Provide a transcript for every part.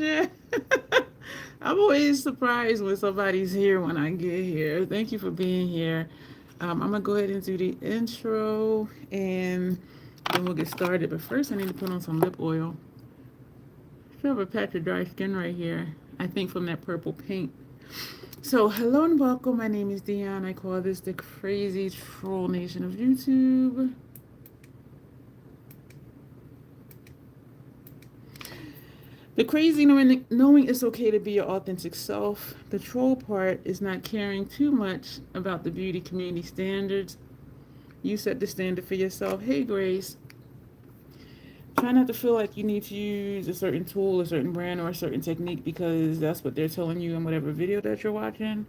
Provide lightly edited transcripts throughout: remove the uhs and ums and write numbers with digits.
Patricia. I'm always surprised when somebody's here when I get here. Thank you for being here. I'm gonna go ahead and do the intro and then we'll get started. But first, I need to put on some lip oil. I have a patch of dry skin right here. I think from that purple paint. So, hello and welcome. My name is Dion. I call this the crazy troll nation of YouTube. The crazy knowing it's okay to be your authentic self. The troll part is not caring too much about the beauty community standards. You set the standard for yourself. Hey, Grace. Try not to feel like you need to use a certain tool, a certain brand, or a certain technique because that's what they're telling you in whatever video that you're watching.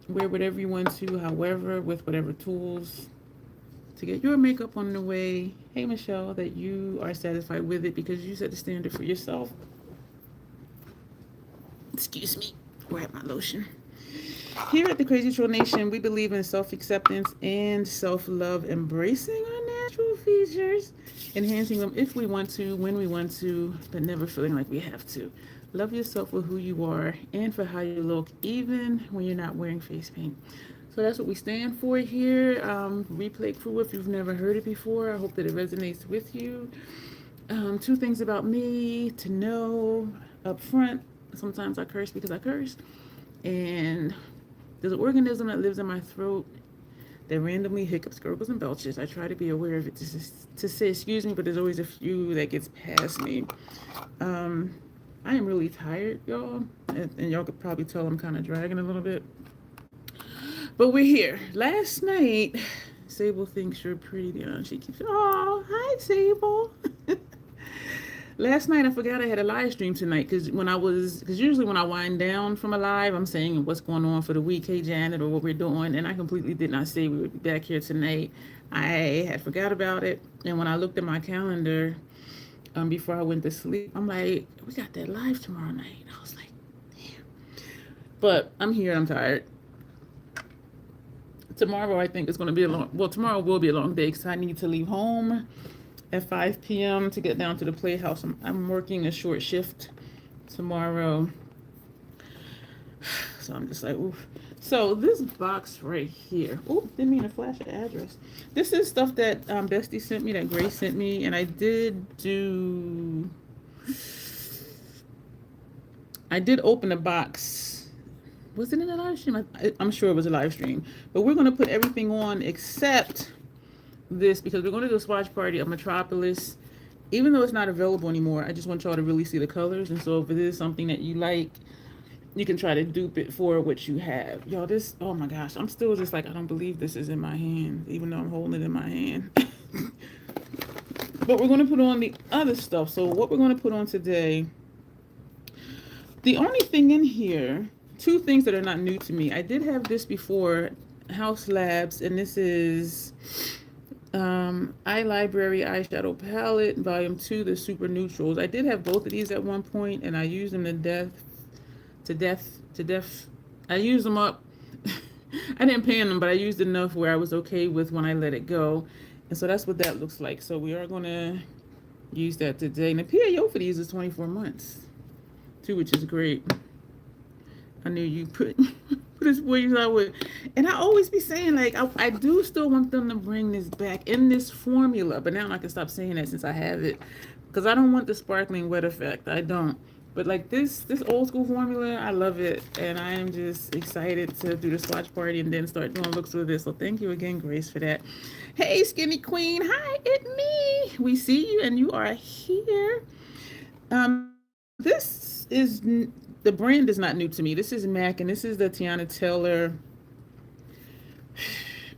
Wear whatever you want to, however, with whatever tools to get your makeup on the way. Hey, Michelle, that you are satisfied with it because you set the standard for yourself. Excuse me, grab my lotion. Here at the Crazy Troll Nation, we believe in self-acceptance and self-love, embracing our natural features, enhancing them if we want to, when we want to, but never feeling like we have to. Love yourself for who you are and for how you look, even when you're not wearing face paint. So that's what we stand for here. Replay crew, if you've never heard it before, I hope that it resonates with you. 2 things about me to know up front. Sometimes I curse because I curse. And there's an organism that lives in my throat that randomly hiccups, gurgles, and belches. I try to be aware of it to say excuse me, but there's always a few that gets past me. I am really tired, y'all. And y'all could probably tell I'm kind of dragging a little bit. But we're here. Last night, Sable thinks you're pretty. She keeps, oh, hi, Sable. Last night I forgot I had a live stream tonight because usually when I wind down from a live, I'm saying what's going on for the week, hey Janet, or what we're doing, and I completely did not say we would be back here tonight. I had forgot about it, and when I looked at my calendar before I went to sleep, I'm like, we got that live tomorrow night. I was like, damn. But I'm here. I'm tired. Tomorrow I think it's going to be tomorrow will be a long day because I need to leave home at 5 p.m. to get down to the Playhouse. I'm working a short shift tomorrow. So I'm just like, oof. So this box right here. Oh, didn't mean to flash the address. This is stuff that Bestie sent me, that Grace sent me, and I did open a box. Was it in a live stream? I'm sure it was a live stream. But we're going to put everything on except this because we're going to do a swatch party of Metropolis. Even though it's not available anymore, I just want y'all to really see the colors. And so if it is something that you like, you can try to dupe it for what you have. Y'all, this, oh my gosh, I'm still just like, I don't believe this is in my hand, even though I'm holding it in my hand. But we're going to put on the other stuff. So what we're going to put on today, the only thing in here, 2 things that are not new to me. I did have this before, House Labs, and this is iLibrary eyeshadow palette, volume 2, the super neutrals. I did have both of these at one point, and I used them to death. I used them up. I didn't pan them, but I used enough where I was okay with when I let it go. And so that's what that looks like. So we are going to use that today. And the PAO for these is 24 months, too, which is great. I knew you put this ways I would. And I always be saying, like, I do still want them to bring this back in this formula. But now I can stop saying that since I have it. Because I don't want the sparkling wet effect. I don't. But like this old school formula, I love it. And I am just excited to do the swatch party and then start doing looks with this. So thank you again, Grace, for that. Hey, Skinny Queen. Hi, it's me. We see you and you are here. This is, the brand is not new to me. This is MAC, and this is the Tiana Taylor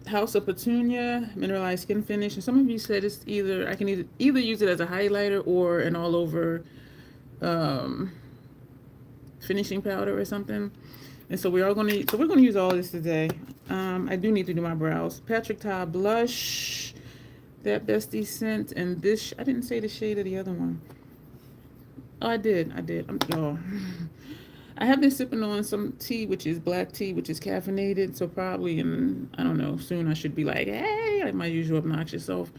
House of Petunia mineralized skin finish. And some of you said it's I can either use it as a highlighter or an all over finishing powder or something. And so we're going to use all this today. I do need to do my brows. Patrick Ta blush that Bestie sent, and this, I didn't say the shade of the other one. Oh, I did. I have been sipping on some tea, which is black tea, which is caffeinated. So probably I don't know, soon I should be like, hey, like my usual obnoxious self.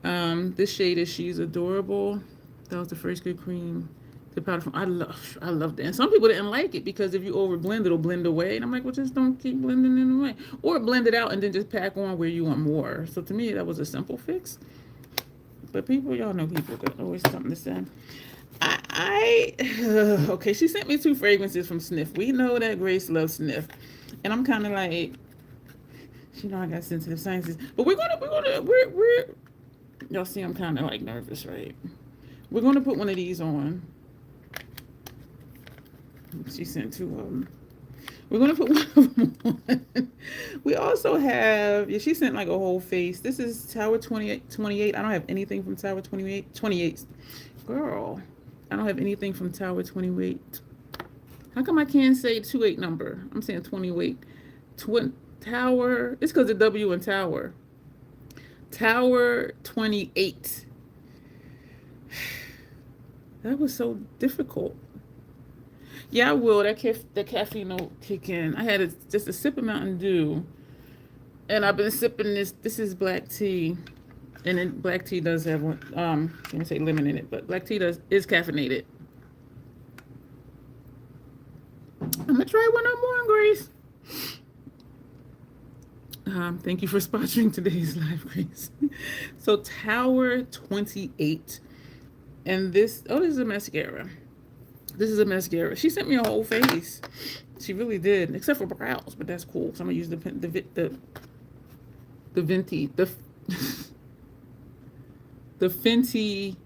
This shade is She's Adorable. That was the first good cream The powder from I love that. And some people didn't like it because if you over blend, it'll blend away. And I'm like, well, just don't keep blending it away, or blend it out and then just pack on where you want more. So to me, that was a simple fix. But people, y'all know people got always something to say. Okay, she sent me 2 fragrances from Sniff. We know that Grace loves Sniff, and I'm kind of like, you know, I got sensitive sinuses. But we're y'all see, I'm kind of like nervous, right? We're gonna put one of these on. She sent 2 of them. We're gonna put one of them on. We also have, yeah, she sent like a whole face. This is Tower 28. I don't have anything from Tower 28. Girl, I don't have anything from Tower 28. How come I can't say 28 number? I'm saying 28. Tower, it's because of W and Tower. Tower 28. That was so difficult. Yeah, I will. The caffeine will kick in. I had just a sip of Mountain Dew, and I've been sipping this. This is black tea, and then black tea does have one. Let me say lemon in it, but black tea is caffeinated. I'm gonna try one more, Grace. Thank you for sponsoring today's live, Grace. So Tower 28, and this. Oh, this is a mascara. This is a mascara. She sent me a whole face. She really did, except for brows, but that's cool. So I'm gonna use the Venti the Fenty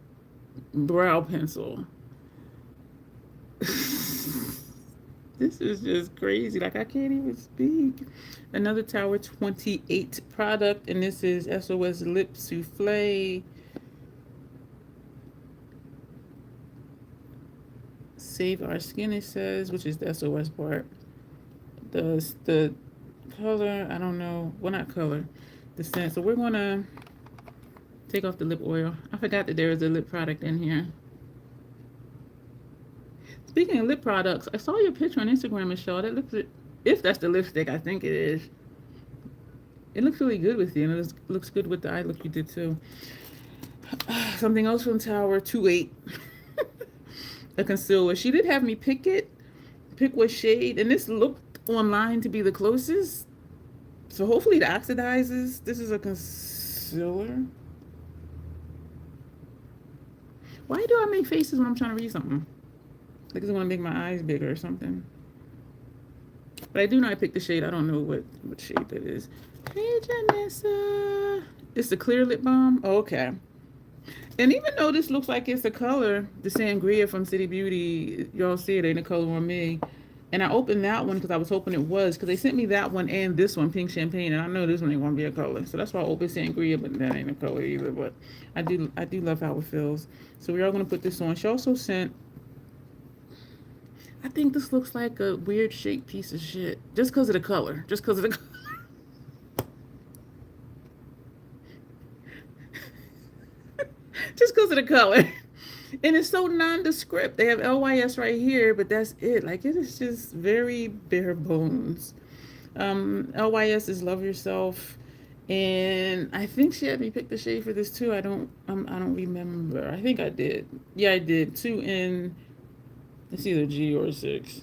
brow pencil. This is just crazy. Like, I can't even speak. Another Tower 28 product, and this is SOS Lip Souffle. Save Our Skin, it says, which is the SOS part. The color, I don't know. Well, not color. The scent. So we're going to take off the lip oil. I forgot that there is a lip product in here. Speaking of lip products, I saw your picture on Instagram, Michelle. That looks, if that's the lipstick, I think it is. It looks really good with you, and it looks good with the eye look you did too. Something else from Tower 28. A concealer. She did have me pick what shade, and this looked online to be the closest. So hopefully it oxidizes. This is a concealer. Why do I make faces when I'm trying to read something? Like it's gonna make my eyes bigger or something. But I do know I picked the shade. I don't know what shade that is. Hey, Janessa. It's the clear lip balm. Oh, okay. And even though this looks like it's a color, the sangria from City Beauty, y'all see it ain't a color on me. And I opened that one because I was hoping it was, because they sent me that one and this one, pink champagne, and I know this one ain't gonna be a color. So that's why I opened sangria, but that ain't a color either. But I do love how it feels. So we are gonna put this on. She also sent, I think this looks like a weird shaped piece of shit. Just because of the color. Just because of the color. Just because of the color. And it's so nondescript. They have LYS right here, but that's it. Like, it is just very bare bones. LYS is Love Yourself. And I think she had me pick the shade for this too. I don't remember. I think I did. Yeah, I did. 2 in, it's either G or 6.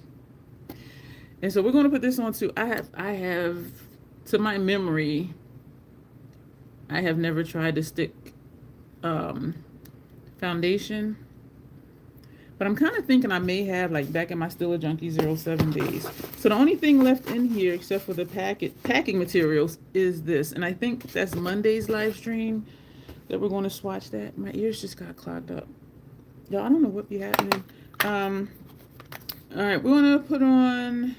And so we're going to put this on too. I have, to my memory, I have never tried to stick foundation, but I'm kind of thinking I may have, like back in my Still a Junkie 07 days. So the only thing left in here except for the packing materials is this, and I think that's Monday's live stream that we're going to swatch that. My ears just got clogged up, y'all. I don't know what be happening. All right, we're going to put on,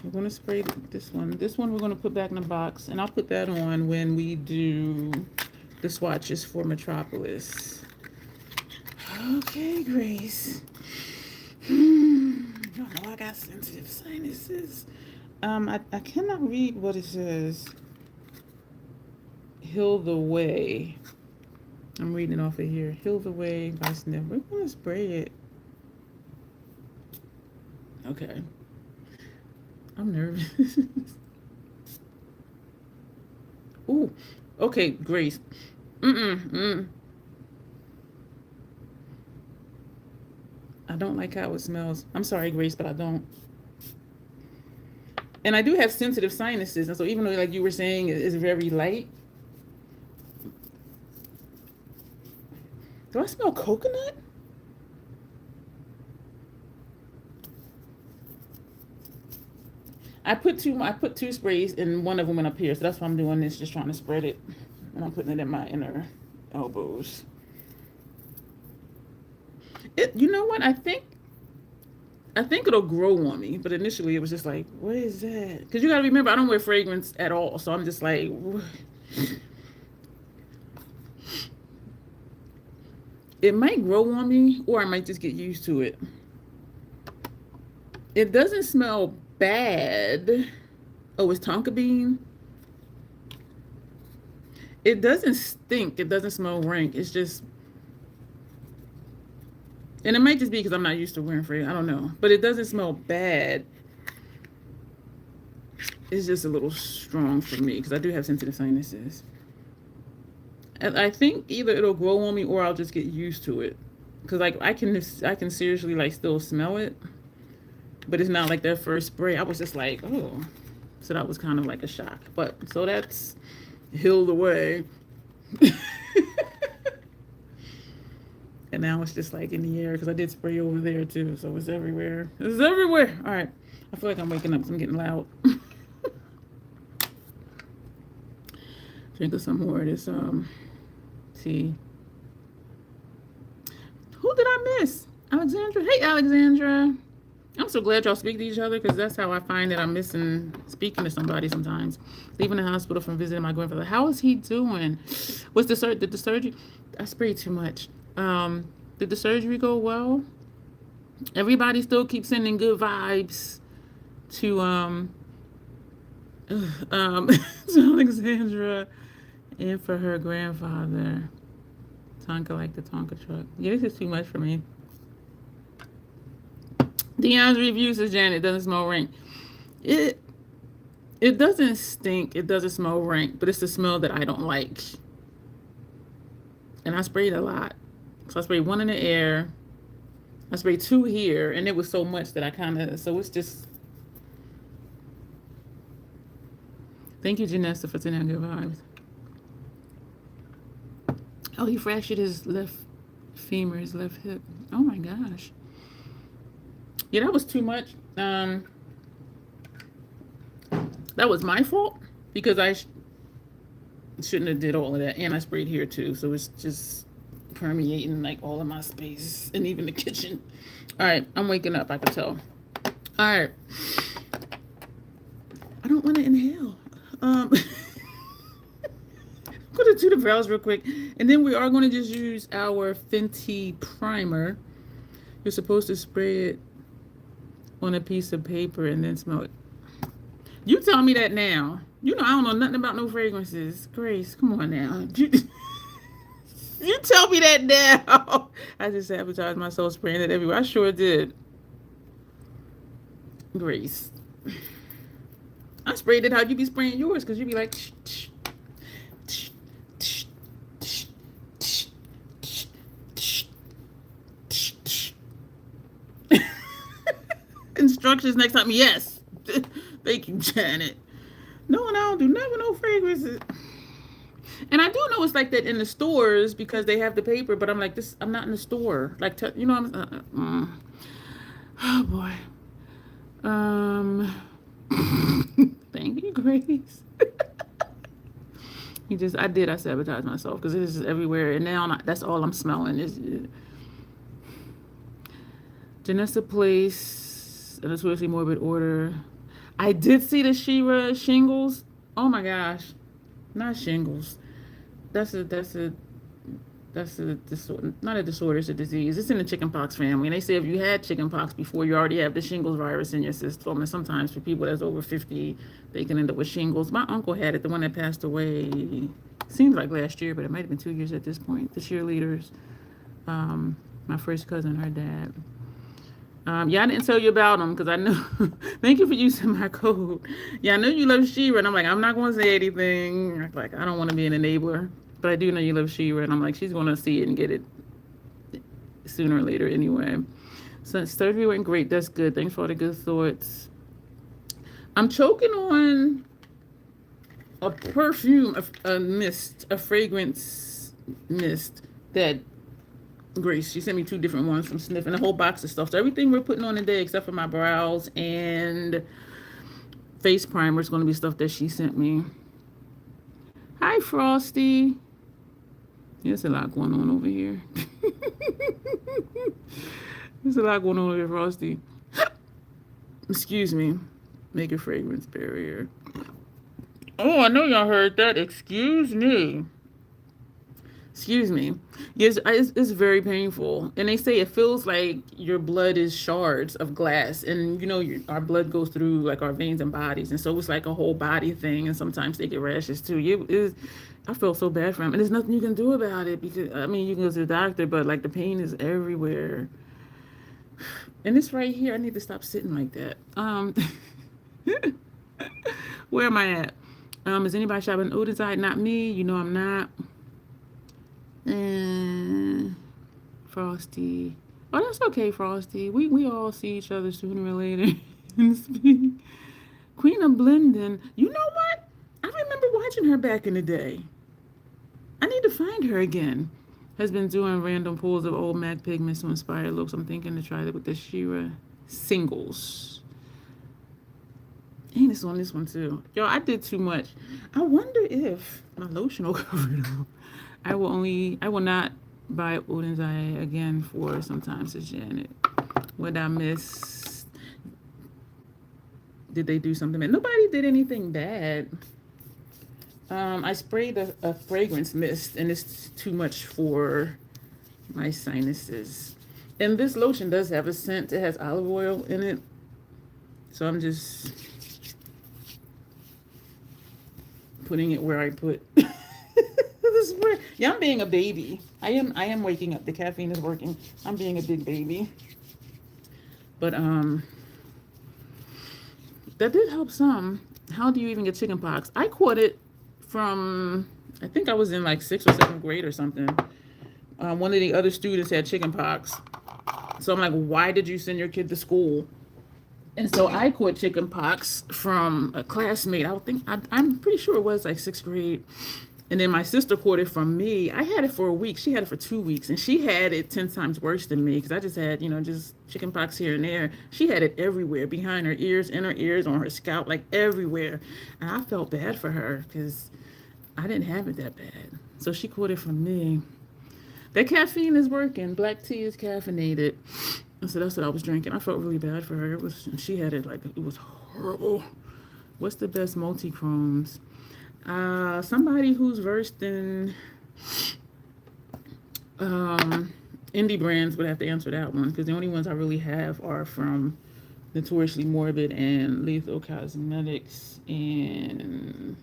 we're going to spray this one we're going to put back in the box, and I'll put that on when we do the swatches for Metropolis. Okay, Grace. Y'all know I got sensitive sinuses. I cannot read what it says. Heal the Way. I'm reading it off of here. Heal the Way by Sniff. We're gonna spray it. Okay. I'm nervous. Ooh. Okay, Grace. I don't like how it smells. I'm sorry, Grace, but I don't. And I do have sensitive sinuses, and so even though, like you were saying, it's very light. Do I smell coconut? I put two sprays, and one of them went up here, so that's why I'm doing this, just trying to spread it. And I'm putting it in my inner elbows. You know what? I think it'll grow on me, but initially it was just like, what is that? Because you got to remember, I don't wear fragrance at all, so I'm just like, it might grow on me, or I might just get used to it. It doesn't smell bad. Oh, it's tonka bean. It doesn't stink. It doesn't smell rank. It's just, and it might just be because I'm not used to wearing fragrance. I don't know, but it doesn't smell bad. It's just a little strong for me because I do have sensitive sinuses. And I think either it'll grow on me or I'll just get used to it. Because like I can seriously like still smell it, but it's not like that first spray. I was just like, oh, so that was kind of like a shock. But so that's healed away. And now it's just like in the air because I did spray over there too, so it's everywhere. It's everywhere. All right, I feel like I'm waking up because I'm getting loud. Drink some more of this tea. Who did I miss? Alexandra. Hey, Alexandra. I'm so glad y'all speak to each other because that's how I find that I'm missing speaking to somebody sometimes. Leaving the hospital from visiting my grandfather. How is he doing? Did the surgery? I sprayed too much. Did the surgery go well? Everybody still keeps sending good vibes to to Alexandra and for her grandfather. Tonka like the Tonka truck. Yeah, this is too much for me. Dion's review says Janet doesn't smell rank. It doesn't stink. It doesn't smell rank, but it's the smell that I don't like. And I sprayed a lot. So I sprayed one in the air. I sprayed two here, and it was so much that I kind of, so it's just. Thank you, Janessa, for sending good vibes. Oh, he fractured his left femur, his left hip. Oh my gosh. Yeah, that was too much. That was my fault because I shouldn't have did all of that, and I sprayed here too, so it's just permeating like all of my space and even the kitchen. All right, I'm waking up. I can tell. All right, I don't want to inhale. I'm gonna do the brows real quick, and then we are going to just use our Fenty primer. You're supposed to spray it on a piece of paper and then smell it. You tell me that now. You know I don't know nothing about no fragrances. Grace, come on now. You tell me that now. I just sabotaged myself spraying it everywhere. I sure did. Grace. I sprayed it how you be spraying yours because you be like, instructions next time. Yes. Thank you, Janet. No, and I don't do never no fragrances. And I do know it's like that in the stores because they have the paper, but I'm like, this, I'm not in the store. Like, you know, oh boy. Thank you, Grace. I sabotaged myself because this is everywhere. And now that's all I'm smelling is Janessa Place, an especially morbid order. I did see the Shira shingles. Oh my gosh. Not shingles. That's a disorder, not a disorder, it's a disease. It's in the chickenpox family. And they say if you had chickenpox before, you already have the shingles virus in your system. And sometimes for people that's over 50, they can end up with shingles. My uncle had it, the one that passed away, seems like last year, but it might have been 2 years at this point. The cheerleaders, my first cousin, her dad. Yeah, I didn't tell you about them because I know. Thank you for using my code. Yeah, I know you love Shira, and I'm like, I'm not going to say anything. Like, I don't want to be an enabler, but I do know you love Shira, and I'm like, she's going to see it and get it sooner or later anyway. So surgery went great. That's good. Thanks for all the good thoughts. I'm choking on a perfume, a mist, a fragrance mist that Grace, she sent me 2 different ones from Sniff and a whole box of stuff. So everything we're putting on today, except for my brows and face primer, is going to be stuff that she sent me. Hi, Frosty. There's a lot going on over here. There's a lot going on over here, Frosty. Excuse me. Make a fragrance barrier. Oh, I know y'all heard that. Excuse me. Excuse me. Yes, it's very painful. And they say it feels like your blood is shards of glass. And, you know, our blood goes through, like, our veins and bodies. And so it's like a whole body thing. And sometimes they get rashes, too. I feel so bad for him. And there's nothing you can do about it. Because, I mean, you can go to the doctor, but, like, the pain is everywhere. And it's right here. I need to stop sitting like that. Where am I at? Is anybody shopping Odenside? Not me. You know I'm not. And Frosty. Oh, that's okay, Frosty. We all see each other sooner or later. Queen of Blending. You know what? I remember watching her back in the day. I need to find her again. Has been doing random pulls of old MAC pigments to inspire looks. I'm thinking to try that with the Shira singles. And it's on this one too. Yo, I did too much. I wonder if my lotion will cover it up. I will not buy Odin's Eye again for sometimes to Janet. What I miss? Did they do something bad? Nobody did anything bad. I sprayed a fragrance mist, and it's too much for my sinuses. And this lotion does have a scent. It has olive oil in it. So I'm just putting it where I put yeah, I'm being a baby. I am waking up. The caffeine is working. I'm being a big baby. But that did help some. How do you even get chicken pox? I caught it from, I think I was in like 6th or 7th grade or something. One of the other students had chicken pox. So I'm like, why did you send your kid to school? And so I caught chicken pox from a classmate. I'm pretty sure it was like 6th grade. And then my sister caught it from me. I had it for a week. She had it for 2 weeks. And she had it 10 times worse than me because I just had, just chicken pox here and there. She had it everywhere, behind her ears, in her ears, on her scalp, like everywhere. And I felt bad for her because I didn't have it that bad. So she caught it from me. That caffeine is working. Black tea is caffeinated. And so that's what I was drinking. I felt really bad for her. She had it like, it was horrible. What's the best multi-chromes? Somebody who's versed in indie brands would have to answer that one, because the only ones I really have are from Notoriously Morbid and Lethal Cosmetics and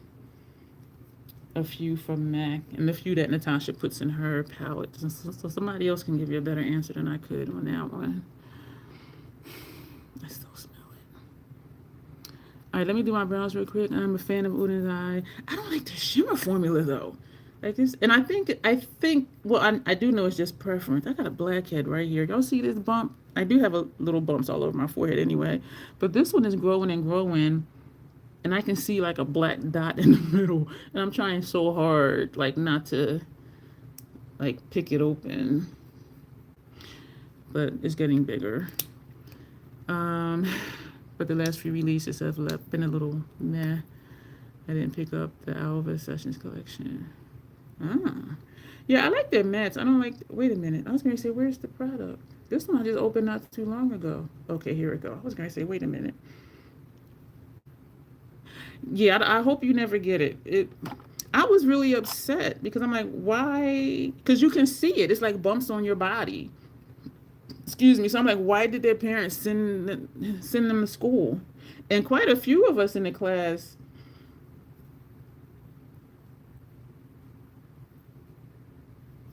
a few from MAC and the few that Natasha puts in her palette. So somebody else can give you a better answer than I could on that one. I still smell it. All right, let me do my brows real quick. I'm a fan of Udin's Eye. I don't like the shimmer formula though. Like this, and I think. Well, I do know it's just preference. I got a blackhead right here. Y'all see this bump? I do have a little bumps all over my forehead anyway, but this one is growing and growing, and I can see like a black dot in the middle. And I'm trying so hard, like not to, like pick it open, but it's getting bigger. But the last few releases have been a little meh. I didn't pick up the Alva Sessions collection. Yeah, I like their mattes. I don't like, wait a minute. I was going to say, where's the product? This one I just opened not too long ago. Okay, here we go. I was going to say, wait a minute. Yeah, I hope you never get it. I was really upset because I'm like, why? Because you can see it. It's like bumps on your body. Excuse me. So I'm like, why did their parents send them to school? And quite a few of us in the class,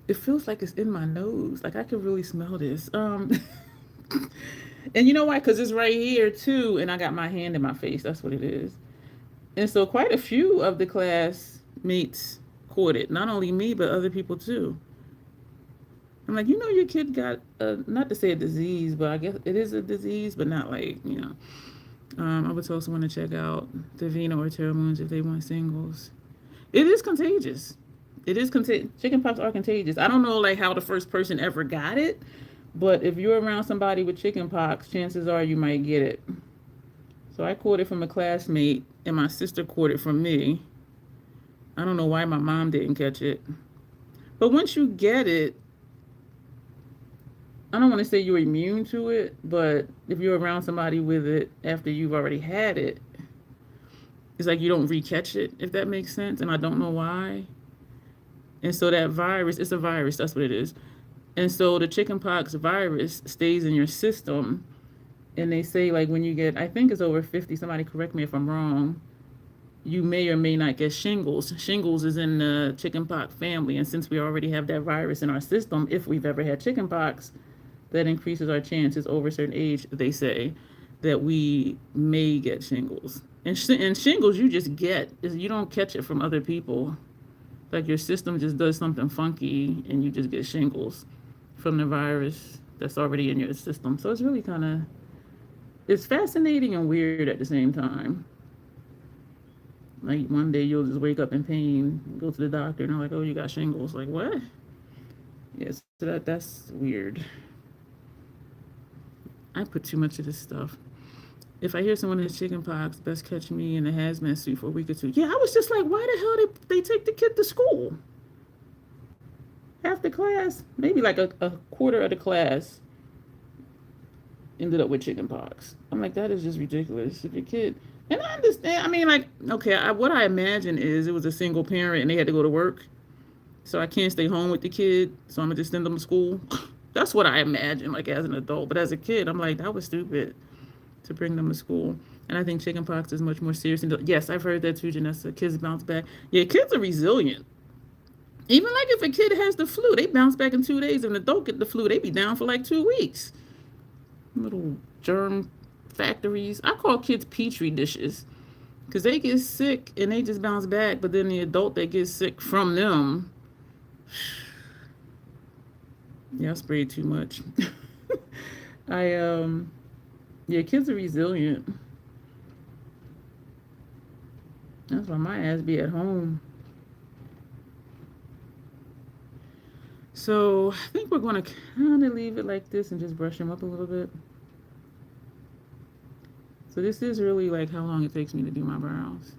it feels like it's in my nose. Like I can really smell this. And you know why? Because it's right here too. And I got my hand in my face. That's what it is. And so quite a few of the classmates caught it. Not only me, but other people too. I'm like, your kid got, not to say a disease, but I guess it is a disease, but not like, I would tell someone to check out Davina or Terra Moons if they want singles. It is contagious. It is contagious. Chicken pox are contagious. I don't know like how the first person ever got it, but if you're around somebody with chicken pox, chances are you might get it. So I caught it from a classmate, and my sister caught it from me. I don't know why my mom didn't catch it. But once you get it, I don't want to say you're immune to it, but if you're around somebody with it after you've already had it, it's like you don't re-catch it, if that makes sense. And I don't know why. And so that virus, it's a virus, that's what it is. And so the chickenpox virus stays in your system. And they say, like, when you get, I think it's over 50, somebody correct me if I'm wrong, you may or may not get shingles. Shingles is in the chickenpox family. And since we already have that virus in our system, if we've ever had chickenpox, that increases our chances over a certain age, they say, that we may get shingles. And shingles you just get, you don't catch it from other people. Like your system just does something funky and you just get shingles from the virus that's already in your system. So it's really kind of, it's fascinating and weird at the same time. Like one day you'll just wake up in pain, go to the doctor, and they're like, "Oh, you got shingles." Like what? Yes, so that's weird. I put too much of this stuff. If I hear someone has chicken pox, best catch me in a hazmat suit for a week or two. Yeah, I was just like, why the hell they take the kid to school? Half the class, maybe like a quarter of the class ended up with chicken pox. I'm like, that is just ridiculous. If your kid, and I understand, I mean, like, okay, what I imagine is it was a single parent and they had to go to work. So I can't stay home with the kid, so I'm gonna just send them to school. That's what I imagine, like as an adult. But as a kid, I'm like, that was stupid to bring them to school. And I think chickenpox is much more serious. Yes, I've heard that too, Janessa. Kids bounce back. Yeah, kids are resilient. Even like if a kid has the flu, they bounce back in 2 days. If an adult get the flu, they be down for like 2 weeks. Little germ factories. I call kids petri dishes because they get sick and they just bounce back. But then the adult that gets sick from them, yeah, I sprayed too much. Yeah, kids are resilient. That's why my ass be at home. So I think we're going to kind of leave it like this and just brush them up a little bit. So this is really like how long it takes me to do my brows.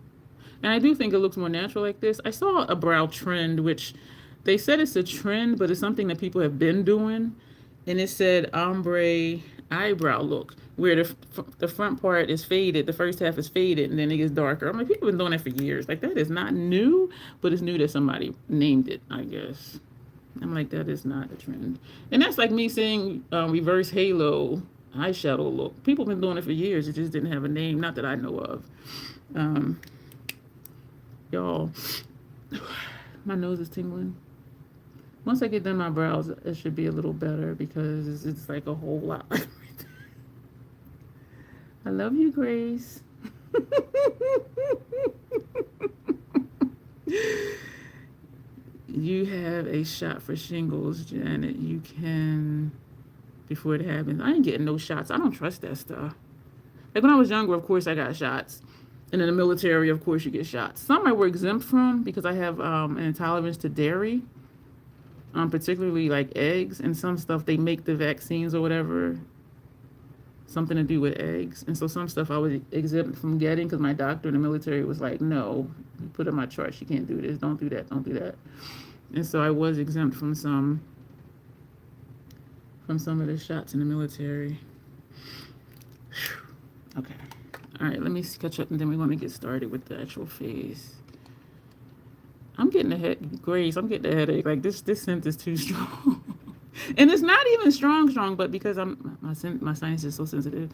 And I do think it looks more natural like this. I saw a brow trend, which they said it's a trend, but it's something that people have been doing. And it said ombre eyebrow look, where the front part is faded, the first half is faded, and then it gets darker. I'm like, people have been doing that for years. Like, that is not new, but it's new that somebody named it, I guess. I'm like, that is not a trend. And that's like me saying reverse halo eyeshadow look. People have been doing it for years. It just didn't have a name, not that I know of. Y'all, my nose is tingling. Once I get done my brows, it should be a little better because it's like a whole lot. I love you, Grace. You have a shot for shingles, Janet. You can, before it happens. I ain't getting no shots. I don't trust that stuff. Like when I was younger, of course, I got shots. And in the military, of course, you get shots. Some I were exempt from because I have an intolerance to dairy. Particularly like eggs and some stuff they make the vaccines or whatever something to do with eggs, and so some stuff I was exempt from getting because my doctor in the military was like, no, you put in my chart, you can't do this, don't do that, and so I was exempt from some of the shots in the military. Okay, all right, let me catch up and then we're going to get started with the actual face. I'm getting a headache. Like this scent is too strong. And it's not even strong, but because my sinus is so sensitive.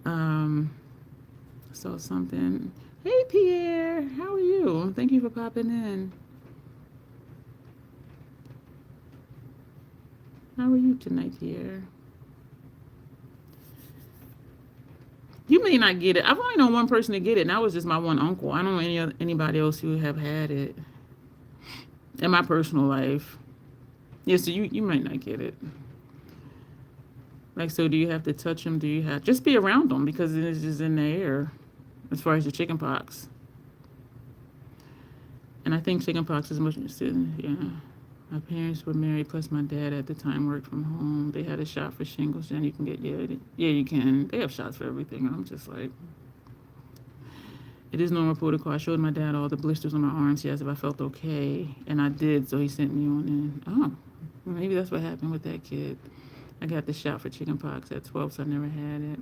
So something. Hey Pierre, how are you? Thank you for popping in. How are you tonight, Pierre? You may not get it. I've only known one person to get it, and that was just my one uncle. I don't know anybody else who have had it in my personal life. Yeah, so you might not get it. Like, so do you have to touch them? Do you have just be around them because it is just in the air as far as the chicken pox. And I think chicken pox is much, yeah. My parents were married, plus my dad at the time worked from home. They had a shot for shingles, and you can get, yeah, you can. They have shots for everything. I'm just like, it is normal protocol. I showed my dad all the blisters on my arms. He asked if I felt okay, and I did, so he sent me on in. Oh, maybe that's what happened with that kid. I got the shot for chicken pox at 12, so I never had it.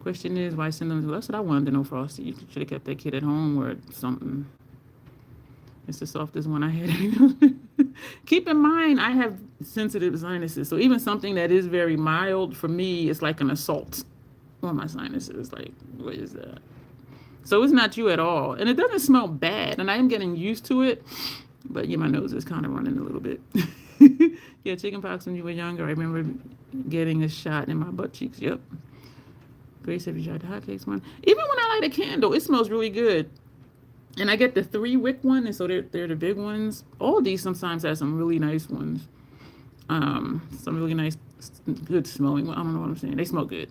Question is, why send them to us? That's what I wanted to know, Frosty. You should have kept that kid at home or something. It's the softest one I had. Keep in mind, I have sensitive sinuses, so even something that is very mild for me is like an assault on my sinuses. Like, what is that? So it's not you at all, and it doesn't smell bad, and I am getting used to it. But yeah, my nose is kind of running a little bit. Yeah, chicken pox when you were younger. I remember getting a shot in my butt cheeks. Yep. Grace, have you tried the hotcakes one? Even when I light a candle, it smells really good. And I get the 3-wick one, and so they're the big ones. All of these sometimes have some really nice ones. Some really nice, good smelling. I don't know what I'm saying. They smell good.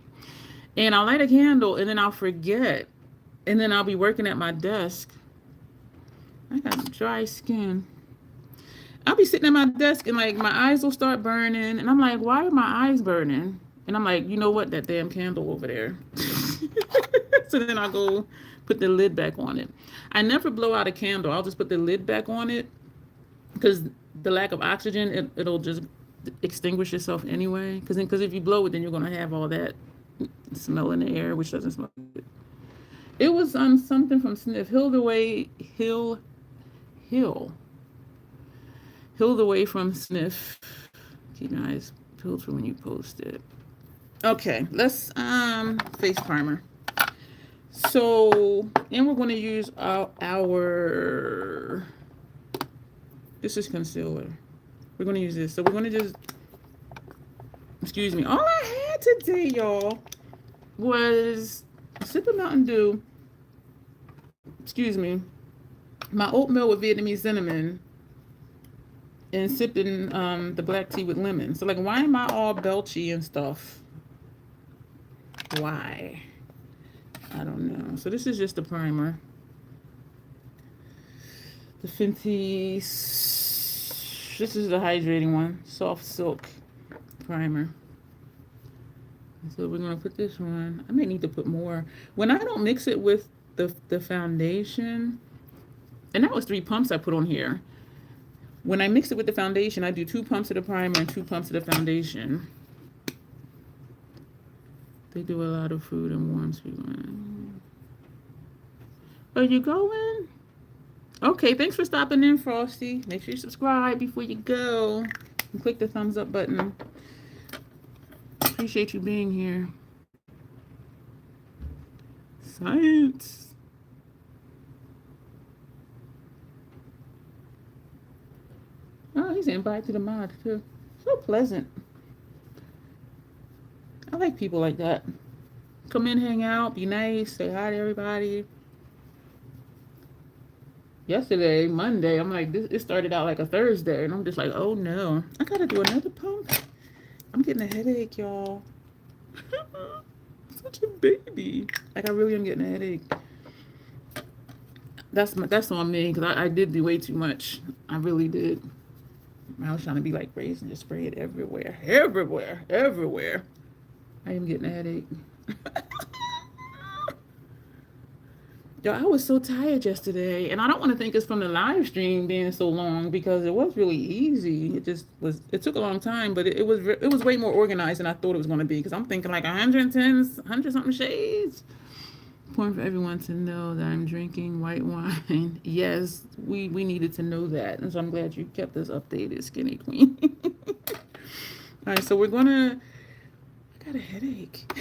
And I'll light a candle, and then I'll forget. And then I'll be working at my desk. I got dry skin. I'll be sitting at my desk, and like my eyes will start burning. And I'm like, why are my eyes burning? And I'm like, you know what? That damn candle over there. So then I'll go put the lid back on it. I never blow out a candle. I'll just put the lid back on it because the lack of oxygen, it'll just extinguish itself anyway. Because if you blow it, then you're going to have all that smell in the air, which doesn't smell good. It was something from Sniff. Hill the way from Sniff. Keep your eyes peeled for when you post it. Okay, let's face primer. So, and we're going to use our this is concealer. We're going to use this. So we're going to just, excuse me, all I had today, y'all, was a sip of Mountain Dew, excuse me, my oatmeal with Vietnamese cinnamon, and sipping the black tea with lemon. So, like, why am I all belchy and stuff? Why? I don't know. So this is just the primer. The Fenty, this is the hydrating one. Soft Silk primer. So we're going to put this one. I may need to put more. When I don't mix it with the foundation, and that was 3 pumps I put on here. When I mix it with the foundation, I do 2 pumps of the primer and 2 pumps of the foundation. They do a lot of food and warm sweet wine. Are you going? Okay, thanks for stopping in, Frosty. Make sure you subscribe before you go. And click the thumbs up button. Appreciate you being here. Science. Oh, he's invited to the mod, too. So pleasant. I like people like that. Come in, hang out, be nice, say hi to everybody. Yesterday, Monday, I'm like, it started out like a Thursday, and I'm just like, oh no, I gotta do another pump. I'm getting a headache, y'all. Such a baby. Like, I really am getting a headache. That's on me, because I did do way too much. I really did. I was trying to be like Grace and just spray it everywhere. Everywhere. I am getting a headache. Yo, I was so tired yesterday, and I don't want to think it's from the live stream being so long because it was really easy. It took a long time, but it was way more organized than I thought it was going to be because I'm thinking like 100 something shades. Important for everyone to know that I'm drinking white wine. Yes, we needed to know that, and so I'm glad you kept us updated, Skinny Queen. All right, so we're gonna. I got a headache.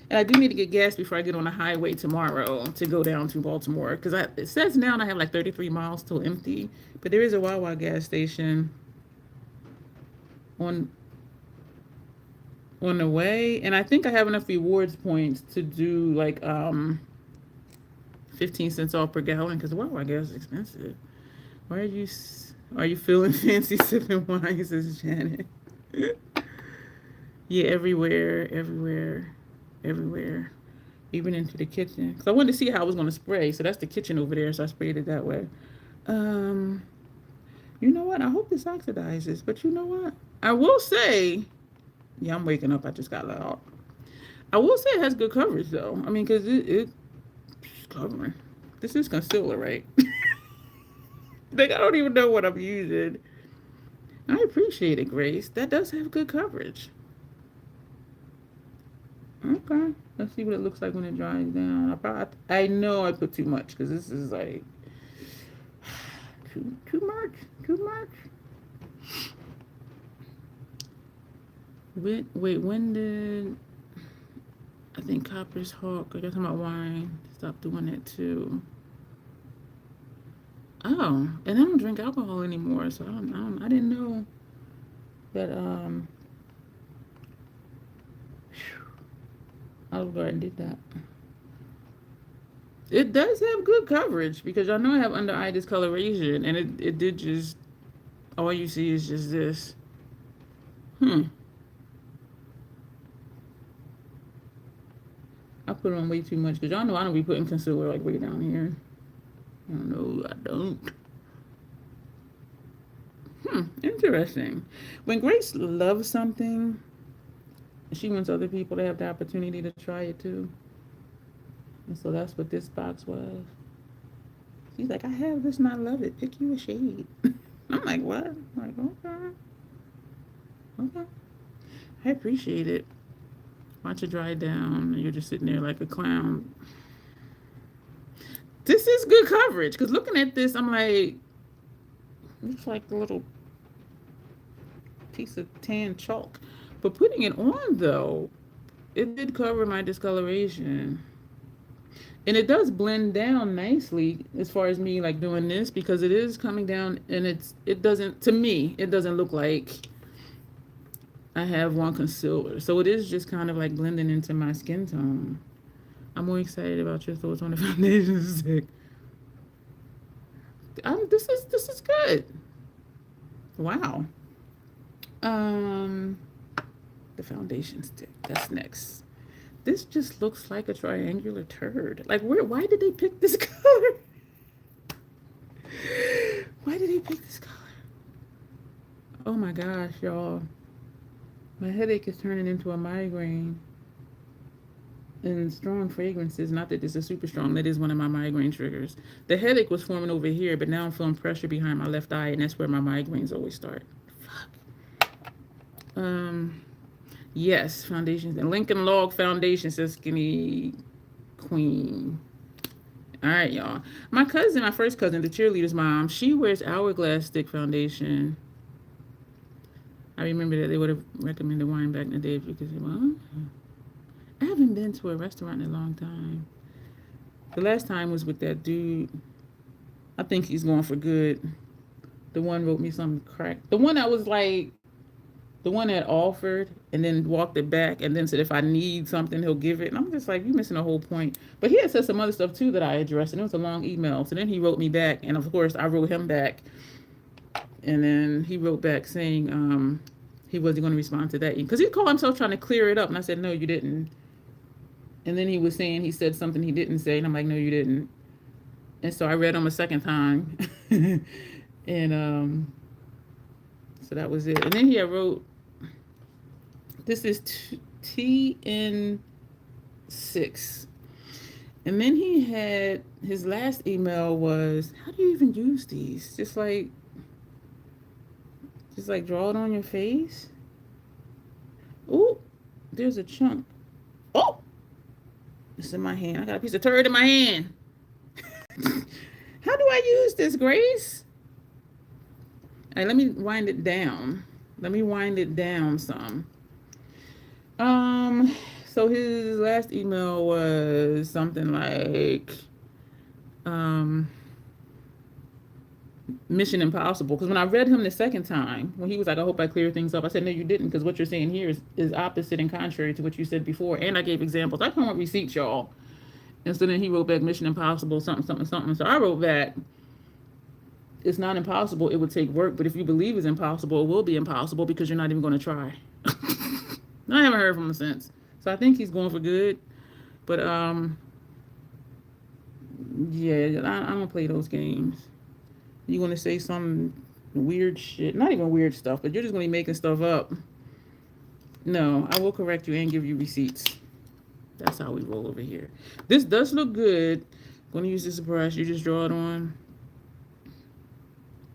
And I do need to get gas before I get on the highway tomorrow to go down to Baltimore. Because it says now I have like 33 miles till empty. But there is a Wawa gas station on the way. And I think I have enough rewards points to do like 15 cents off per gallon, because wow, I guess it's expensive. Why are you feeling fancy sipping wine, says Janet. Yeah, everywhere, everywhere, everywhere. Even into the kitchen. Because I wanted to see how I was going to spray. So that's the kitchen over there, so I sprayed it that way. Um, you know what? I hope this oxidizes. But you know what? I will say, yeah, I'm waking up. I just got loud. I will say it has good coverage, though. I mean, because it's covering. This is concealer, right? Like, I don't even know what I'm using. I appreciate it, Grace. That does have good coverage. Okay. Let's see what it looks like when it dries down. I know I put too much because this is like too much. Too much. Wait, when did I think Copper's Hawk, I guess I'm about wine. Stop doing that too. Oh, and I don't drink alcohol anymore, so I didn't know that I was glad I did that. It does have good coverage because I know I have under eye discoloration, and it did just, all you see is just this. I put on way too much because y'all know I don't be putting concealer like way down here. No, I don't. Interesting. When Grace loves something, she wants other people to have the opportunity to try it too. And so that's what this box was. She's like, I have this and I love it. Pick you a shade. I'm like, what? I'm like, okay. Okay. I appreciate it. Watch it dry down and you're just sitting there like a clown. This is good coverage because looking at this, I'm like, looks like a little piece of tan chalk. But putting it on though, it did cover my discoloration. And it does blend down nicely as far as me like doing this because it is coming down and it doesn't, to me, it doesn't look like I have one concealer. So it is just kind of like blending into my skin tone. I'm more excited about your thoughts on the foundation stick. This is good. Wow. The foundation stick. That's next. This just looks like a triangular turd. Like why did they pick this color? Why did they pick this color? Oh my gosh, y'all. My headache is turning into a migraine. And strong fragrances, not that this is super strong, that is one of my migraine triggers. The headache was forming over here, but now I'm feeling pressure behind my left eye, and that's where my migraines always start. Fuck. Yes, foundations. And Lincoln Log Foundation says Skinny Queen. All right, y'all. My first cousin, the cheerleader's mom, she wears Hourglass Stick Foundation. I remember that they would have recommended wine back in the day because, well, I haven't been to a restaurant in a long time. The last time was with that dude. I think he's going for good. The one wrote me some crack. The one that was like, the one that offered and then walked it back and then said if I need something, he'll give it. And I'm just like, you're missing the whole point. But he had said some other stuff too that I addressed, and it was a long email. So then he wrote me back, and of course I wrote him back. And then he wrote back saying he wasn't going to respond to that because he called himself trying to clear it up. And I said, no, you didn't. And then he was saying he said something he didn't say. And I'm like, no, you didn't. And so I read him a second time. And so that was it. And then he wrote, this is TN6. And then he had, his last email was, how do you even use these? Just like draw it on your face. Oh, there's a chunk. Oh, it's in my hand. I got a piece of turd in my hand. How do I use this, Grace? All right, let me wind it down. Let me wind it down some. So his last email was something like, Mission Impossible. Because when I read him the second time, when he was like, I hope I clear things up, I said, no, you didn't, because what you're saying here is opposite and contrary to what you said before. And I gave examples. I come with receipts, y'all. And so then he wrote back, Mission Impossible, something, something, something. So I wrote back, it's not impossible. It would take work. But if you believe it's impossible, it will be impossible because you're not even going to try. I haven't heard from him since. So I think he's going for good. But, yeah, I don't play those games. You're going to say some weird shit. Not even weird stuff, but you're just going to be making stuff up. No, I will correct you and give you receipts. That's how we roll over here. This does look good. I'm going to use this brush. You just draw it on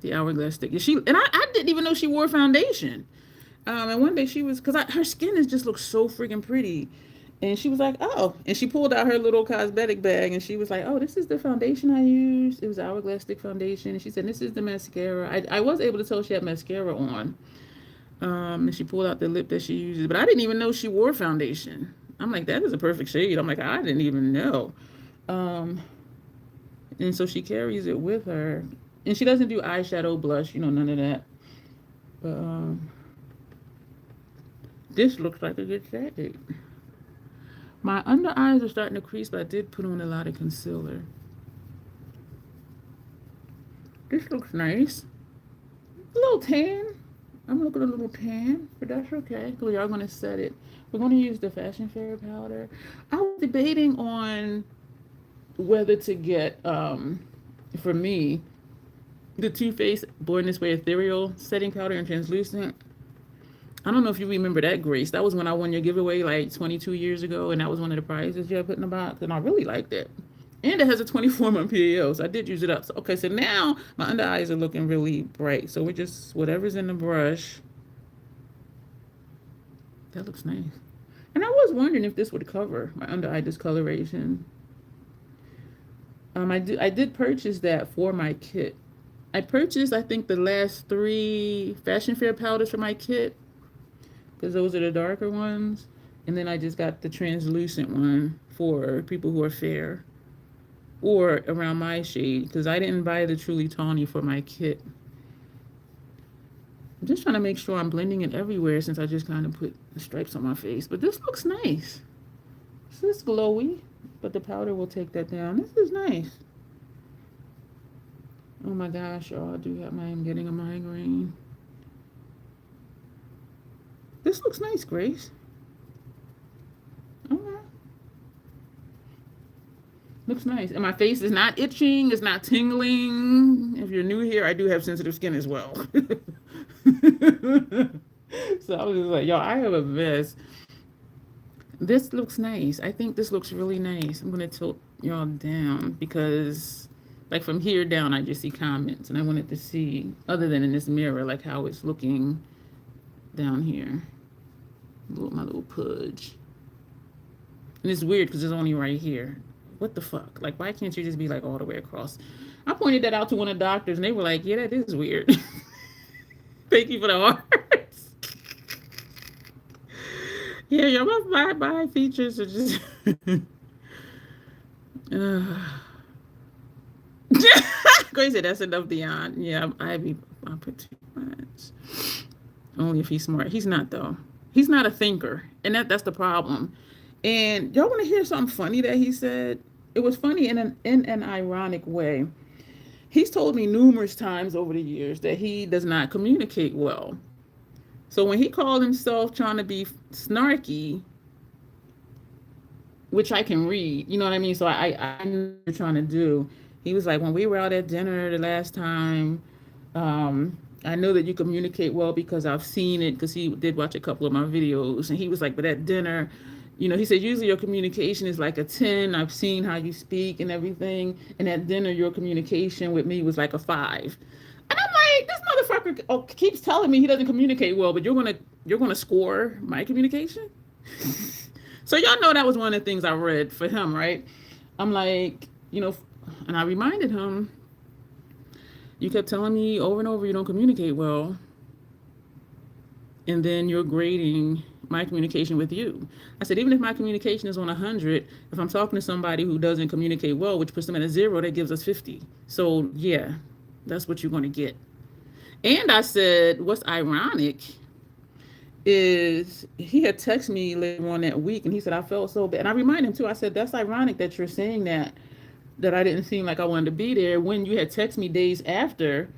the hourglass stick. I didn't even know she wore foundation. And one day she was, because her skin just looks so freaking pretty. And she was like, oh. And she pulled out her little cosmetic bag and she was like, oh, this is the foundation I used. It was hourglass stick foundation. And she said, this is the mascara. I was able to tell she had mascara on. And she pulled out the lip that she uses. But I didn't even know she wore foundation. I'm like, that is a perfect shade. I'm like, I didn't even know. And so she carries it with her. And she doesn't do eyeshadow, blush, none of that. But this looks like a good shade. My under eyes are starting to crease, but I did put on a lot of concealer. This looks nice. A little tan. I'm looking a little tan, but that's okay. We are going to set it. We're going to use the Fashion Fair powder. I was debating on whether to get, for me, the Too Faced Born This Way Ethereal Setting Powder in Translucent. I don't know if you remember that, Grace. That was when I won your giveaway like 22 years ago, and that was one of the prizes you had put in the box, and I really liked it. And it has a 24-month PAO, so I did use it up. So, okay, so now my under eyes are looking really bright. So we're just, whatever's in the brush. That looks nice. And I was wondering if this would cover my under eye discoloration. I did purchase that for my kit. I purchased, I think, the last 3 Fashion Fair powders for my kit, because those are the darker ones. And then I just got the translucent one for people who are fair or around my shade, because I didn't buy the Truly Tawny for my kit. I'm just trying to make sure I'm blending it everywhere since I just kind of put the stripes on my face. But this looks nice. This is glowy, but the powder will take that down. This is nice. Oh my gosh, y'all, I'm getting a migraine. This looks nice, Grace. Okay. Looks nice. And my face is not itching. It's not tingling. If you're new here, I do have sensitive skin as well. So I was just like, y'all, I have a mess. This looks nice. I think this looks really nice. I'm going to tilt y'all down because, like, from here down, I just see comments. And I wanted to see, other than in this mirror, like how it's looking down here. My little pudge. And it's weird because it's only right here. What the fuck? Like, why can't you just be like all the way across? I pointed that out to one of the doctors and they were like, yeah, that is weird. Thank you for the hearts. Yeah, your my features are just crazy. That's enough, Dion. Yeah, I put too much. Only if he's smart. He's not, though. He's not a thinker, and that's the problem. And y'all want to hear something funny that he said? It was funny in an ironic way. He's told me numerous times over the years that he does not communicate well. So when he called himself trying to be snarky, which I can read, you know what I mean? So I know what you're trying to do. He was like, when we were out at dinner the last time, I know that you communicate well because I've seen it, because he did watch a couple of my videos. And he was like, but at dinner, he said, usually your communication is like a 10. I've seen how you speak and everything. And at dinner, your communication with me was like a 5. And I'm like, this motherfucker keeps telling me he doesn't communicate well, but you're gonna score my communication? So y'all know that was one of the things I read for him, right? I'm like, and I reminded him, you kept telling me over and over you don't communicate well. And then you're grading my communication with you. I said, even if my communication is on 100, if I'm talking to somebody who doesn't communicate well, which puts them at a 0, that gives us 50. So yeah, that's what you're going to get. And I said, what's ironic is he had texted me later on that week, and he said I felt so bad. And I reminded him too. I said that's ironic that you're saying that I didn't seem like I wanted to be there when you had texted me days after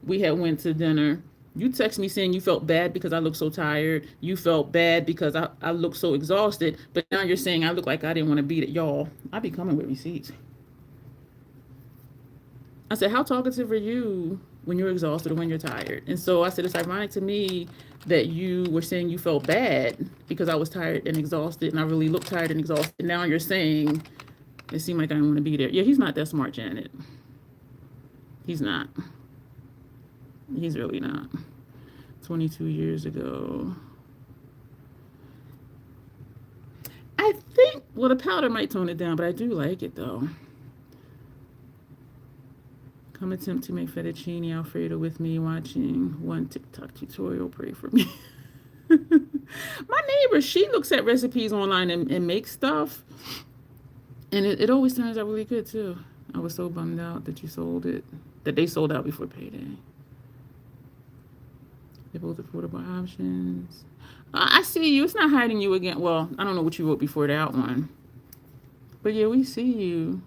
we had went to dinner. You text me saying you felt bad because I looked so tired. You felt bad because I looked so exhausted. But now you're saying I look like I didn't want to be there. Y'all, I be coming with receipts. I said, how talkative are you when you're exhausted or when you're tired? And so I said, it's ironic to me that you were saying you felt bad because I was tired and exhausted, and I really looked tired and exhausted. Now you're saying it seemed like I didn't want to be there. Yeah, he's not that smart, Janet. He's not. He's really not. 22 years ago. I think, well, the powder might tone it down, but I do like it though. Come attempt to make fettuccine Alfredo with me watching one TikTok tutorial. Pray for me. My neighbor, she looks at recipes online and makes stuff. And it always turns out really good too. I was so bummed out that you sold it, that they sold out before payday. They're both affordable options. I see you. It's not hiding you again. Well, I don't know what you wrote before that one. But yeah, we see you.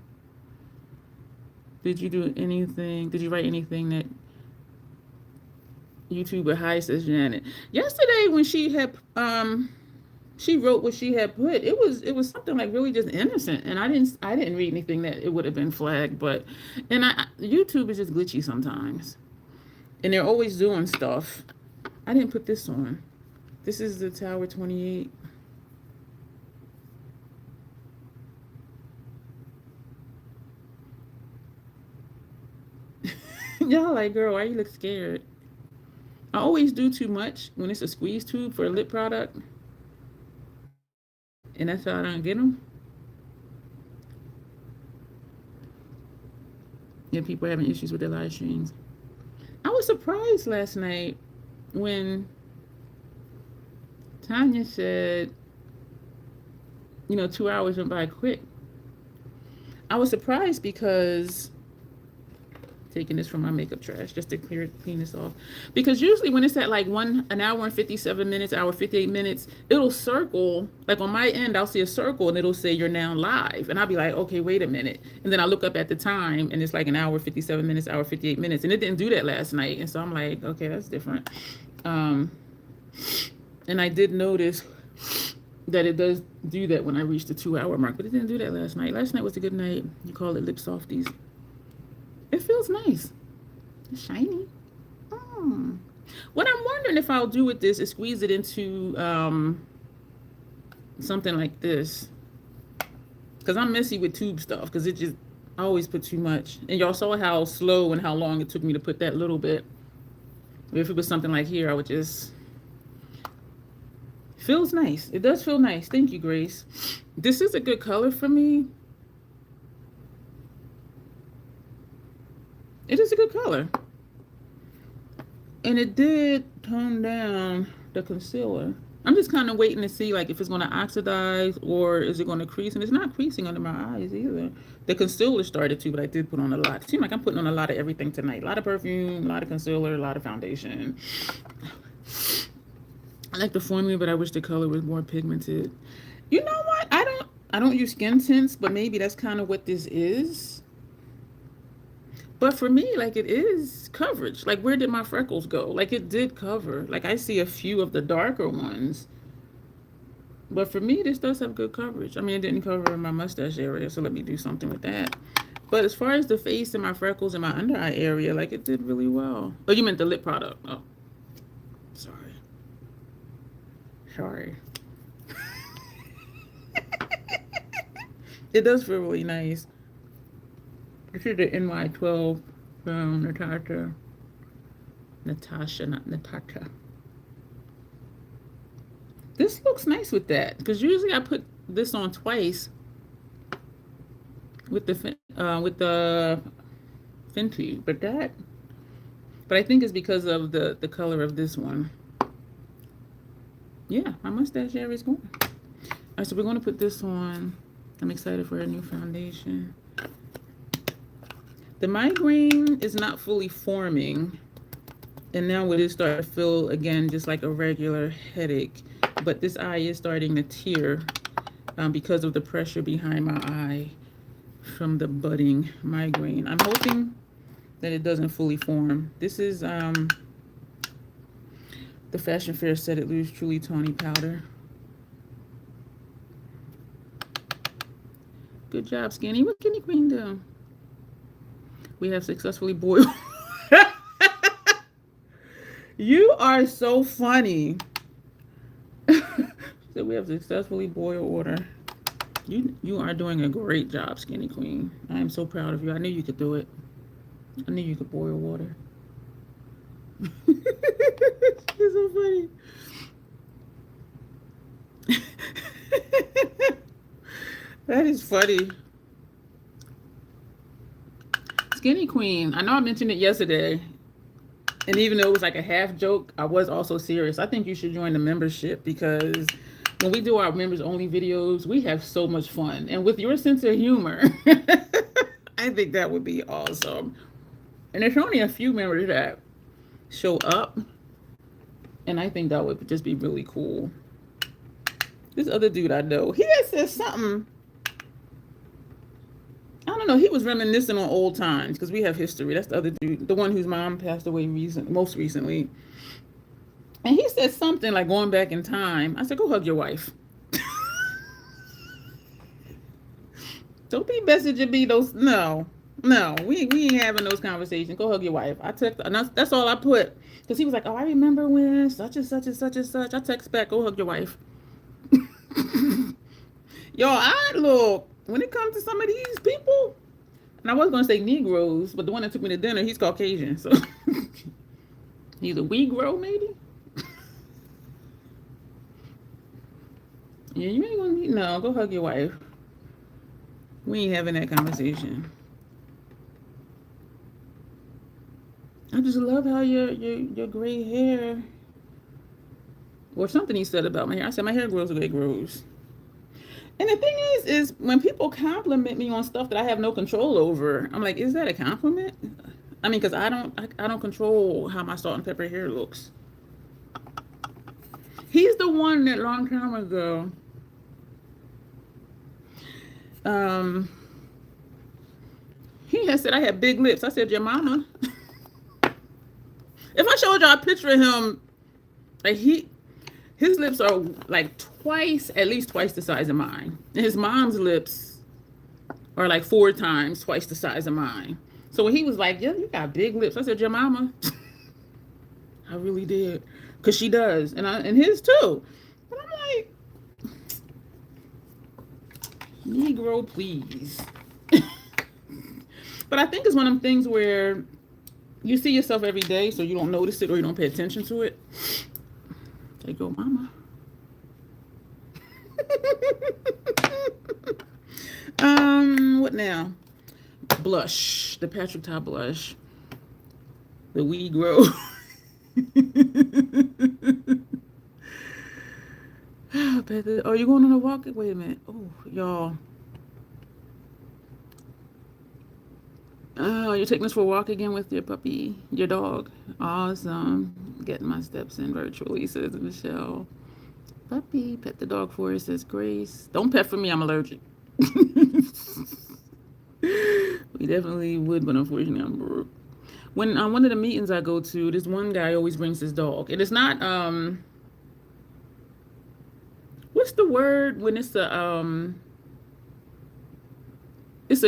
Did you do anything? Did you write anything that YouTube would hide, says Janet? Yesterday when she had she wrote what she had put, it was something like really just innocent, and I didn't read anything that it would have been flagged. But YouTube is just glitchy sometimes, and they're always doing stuff. I didn't put this on. This is the Tower 28. Y'all like, girl, why you look scared? I always do too much when it's a squeeze tube for a lip product, and that's how I don't get them. Yeah, people are having issues with their live streams. I was surprised last night when Tanya said, 2 hours went by quick. I was surprised because, taking this from my makeup trash just to clean this off, because usually when it's at like an hour and 57 minutes, hour 58 minutes, it'll circle, like on my end I'll see a circle and it'll say you're now live, and I'll be like, okay, wait a minute, and then I look up at the time and it's like an hour 57 minutes, hour 58 minutes, and it didn't do that last night, and so I'm like, okay, that's different. And I did notice that it does do that when I reach the 2 hour mark, but it didn't do that last night. Last night was a good night. You call it lip softies. It feels nice. It's shiny. What I'm wondering if I'll do with this is squeeze it into something like this. Because I'm messy with tube stuff. Because I always put too much. And y'all saw how slow and how long it took me to put that little bit. If it was something like here, I would just... Feels nice. It does feel nice. Thank you, Grace. This is a good color for me. It is a good color. And it did tone down the concealer. I'm just kind of waiting to see like if it's going to oxidize or is it going to crease. And it's not creasing under my eyes either. The concealer started to, but I did put on a lot. It seems like I'm putting on a lot of everything tonight. A lot of perfume, a lot of concealer, a lot of foundation. I like the formula, but I wish the color was more pigmented. You know what? I don't use skin tints, but maybe that's kind of what this is. But for me, like, it is coverage. Like, where did my freckles go? Like, it did cover. Like, I see a few of the darker ones. But for me, this does have good coverage. I mean, it didn't cover my mustache area, so let me do something with that. But as far as the face and my freckles and my under eye area, like, it did really well. Oh, you meant the lip product. Oh, sorry. Sorry. It does feel really nice. This is the NY12 from Natasha. Natasha, not Natasha. This looks nice with that, because usually I put this on twice with the Fenty, but I think it's because of the color of this one. Yeah, my mustache area is going. All right, so we're going to put this on. I'm excited for a new foundation. The migraine is not fully forming. And now it is starting to feel again just like a regular headache. But this eye is starting to tear because of the pressure behind my eye from the budding migraine. I'm hoping that it doesn't fully form. This is the Fashion Fair Set It Loose Truly Tawny Powder. Good job, Skinny. What Skinny Queen do? We have successfully boiled. You are so funny. So we have successfully boiled water. You are doing a great job, Skinny Queen. I am so proud of you. I knew you could do it. I knew you could boil water. It's so funny. That is funny. Skinny Queen. I know I mentioned it yesterday. And even though it was like a half joke, I was also serious. I think you should join the membership because when we do our members only videos, we have so much fun. And with your sense of humor, I think that would be awesome. And there's only a few members that show up. And I think that would just be really cool. This other dude I know, he had said something. I don't know. He was reminiscing on old times because we have history. That's the other dude, the one whose mom passed away most recently. And he said something like going back in time. I said, go hug your wife. Don't be messaging me those. No, we ain't having those conversations. Go hug your wife. I text, and that's all I put. Because he was like, oh, I remember when such and such and such and such. I text back, go hug your wife. Yo, I look, when it comes to some of these people, and I was going to say Negroes, but the one that took me to dinner, he's Caucasian. So he's a Negro, maybe? Yeah, you ain't going to, no, go hug your wife. We ain't having that conversation. I just love how your gray hair, or something he said about my hair. I said, my hair grows the way it grows. And the thing is when people compliment me on stuff that I have no control over, I'm like, is that a compliment? I mean, because I don't control how my salt and pepper hair looks. He's the one that long time ago, he had said I had big lips. I said, your mama. If I showed y'all a picture of him, like his lips are like at least twice the size of mine. And his mom's lips are like 4 times twice the size of mine. So when he was like, yeah, you got big lips, I said, your mama. I really did. Because she does. And his too. But I'm like, Negro, please. But I think it's one of them things where you see yourself every day, so you don't notice it or you don't pay attention to it. There you go, mama. What now? Blush. The Patrick Ta blush. The We Grow. Oh, you going on a walk? Wait a minute. Oh, y'all. Oh, you're taking us for a walk again with your puppy, your dog. Awesome. Getting my steps in virtually, says Michelle. Puppy, pet the dog for us, says Grace. Don't pet for me, I'm allergic. We definitely would, but unfortunately I'm broke. When on one of the meetings I go to, this one guy always brings his dog. And it's not, what's the word when it's a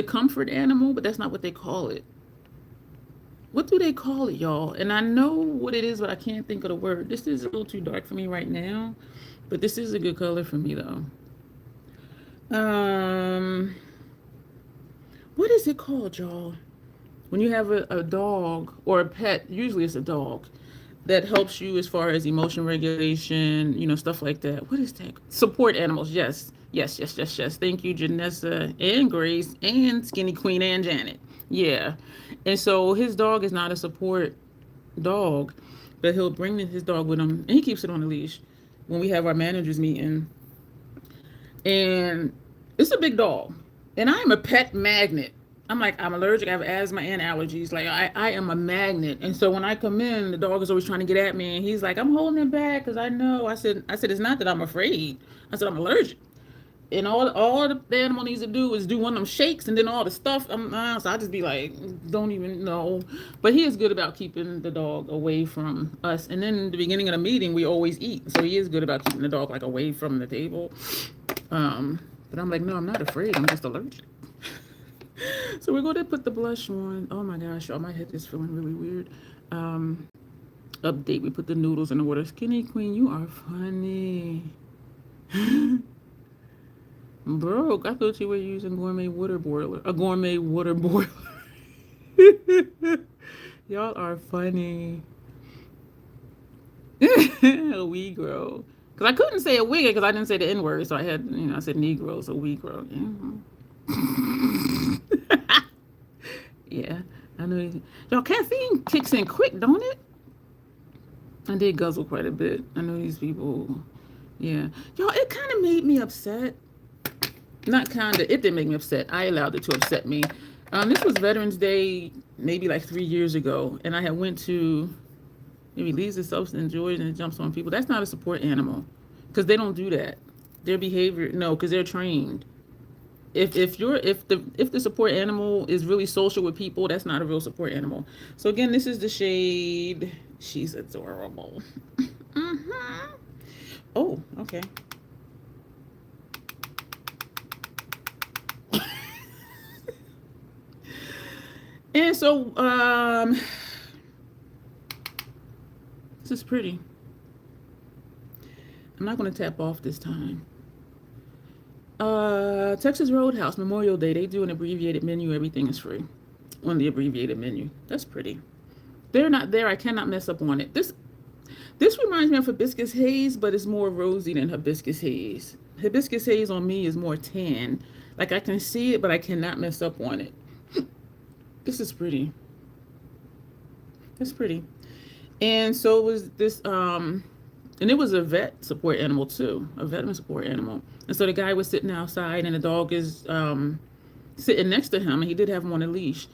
comfort animal, but that's not what they call it. What do they call it, y'all? And I know what it is, but I can't think of the word. This is a little too dark for me right now, but this is a good color for me, though. What is it called, y'all? When you have a dog or a pet, usually it's a dog, that helps you as far as emotion regulation, stuff like that. What is that? Support animals, yes. Yes. Thank you, Janessa and Grace and Skinny Queen and Janet. Yeah. And so his dog is not a support dog, but he'll bring his dog with him, and he keeps it on the leash when we have our managers meeting. And it's a big dog. And I'm a pet magnet. I'm like, I'm allergic. I have asthma and allergies. Like I am a magnet. And so when I come in, the dog is always trying to get at me, and he's like, I'm holding it back because I know. I said, it's not that I'm afraid. I said I'm allergic. And all the animal needs to do is do one of them shakes, and then all the stuff. So I just be like, don't even know. But he is good about keeping the dog away from us. And then in the beginning of the meeting, we always eat, so he is good about keeping the dog like away from the table. But I'm like, no, I'm not afraid. I'm just allergic. So we're going to put the blush on. Oh my gosh, y'all, my head is feeling really weird. Update, we put the noodles in the water. Skinny Queen, you are funny. Broke. I thought you were using gourmet water boiler. A gourmet water boiler. Y'all are funny. A Negro. Because I couldn't say a wig because I didn't say the N word. So I had, I said Negro, so Negro. Yeah, I know. Y'all, caffeine kicks in quick, don't it? I did guzzle quite a bit. I know these people. Yeah. Y'all, it kind of made me upset. Not kind of. It didn't make me upset. I allowed it to upset me. This was Veterans Day maybe like 3 years ago. And I had went to maybe leaves the substance, enjoys, and it jumps on people. That's not a support animal. Because they don't do that. Their behavior, no, because they're trained. If the support animal is really social with people, that's not a real support animal. So again, this is the shade. She's adorable. Mm-hmm. Oh, okay. And so this is pretty. I'm not going to tap off this time. Texas Roadhouse, Memorial Day, they do an abbreviated menu. Everything is free on the abbreviated menu. That's pretty. They're not there. I cannot mess up on it. This reminds me of Hibiscus Haze, but it's more rosy than Hibiscus Haze. Hibiscus Haze on me is more tan. Like I can see it, but I cannot mess up on it. This is pretty. That's pretty. And so was this, and it was a vet support animal too, a veteran support animal. And so the guy was sitting outside, and the dog is sitting next to him, and he did have him on a leash.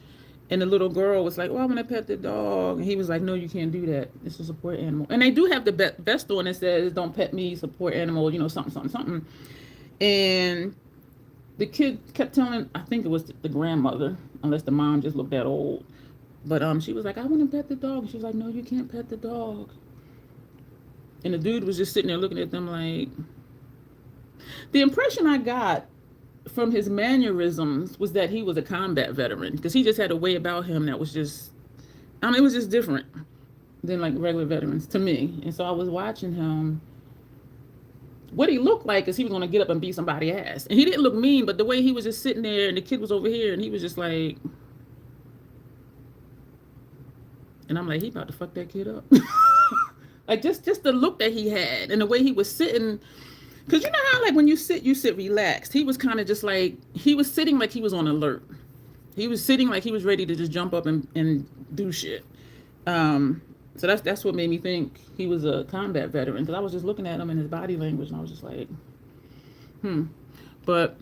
And the little girl was like, "Oh, I want to pet the dog." And he was like, "No, you can't do that. It's a support animal." And they do have the vest on that says, "Don't pet me, support animal," something, something, something. And the kid kept telling, I think it was the grandmother, unless the mom just looked that old. But she was like, "I want to pet the dog." And she was like, "No, you can't pet the dog." And the dude was just sitting there looking at them like. The impression I got from his mannerisms was that he was a combat veteran, because he just had a way about him that was just, it was just different than like regular veterans to me. And so I was watching him. What he looked like is he was going to get up and beat somebody's ass. And he didn't look mean, but the way he was just sitting there, and the kid was over here, and he was just like, and I'm like, he about to fuck that kid up. Like just the look that he had and the way he was sitting. Because you know how, like, when you sit relaxed. He was kind of just like, he was sitting like he was on alert. He was sitting like he was ready to just jump up and do shit. So that's what made me think he was a combat veteran. Because I was just looking at him and his body language, and I was just like, But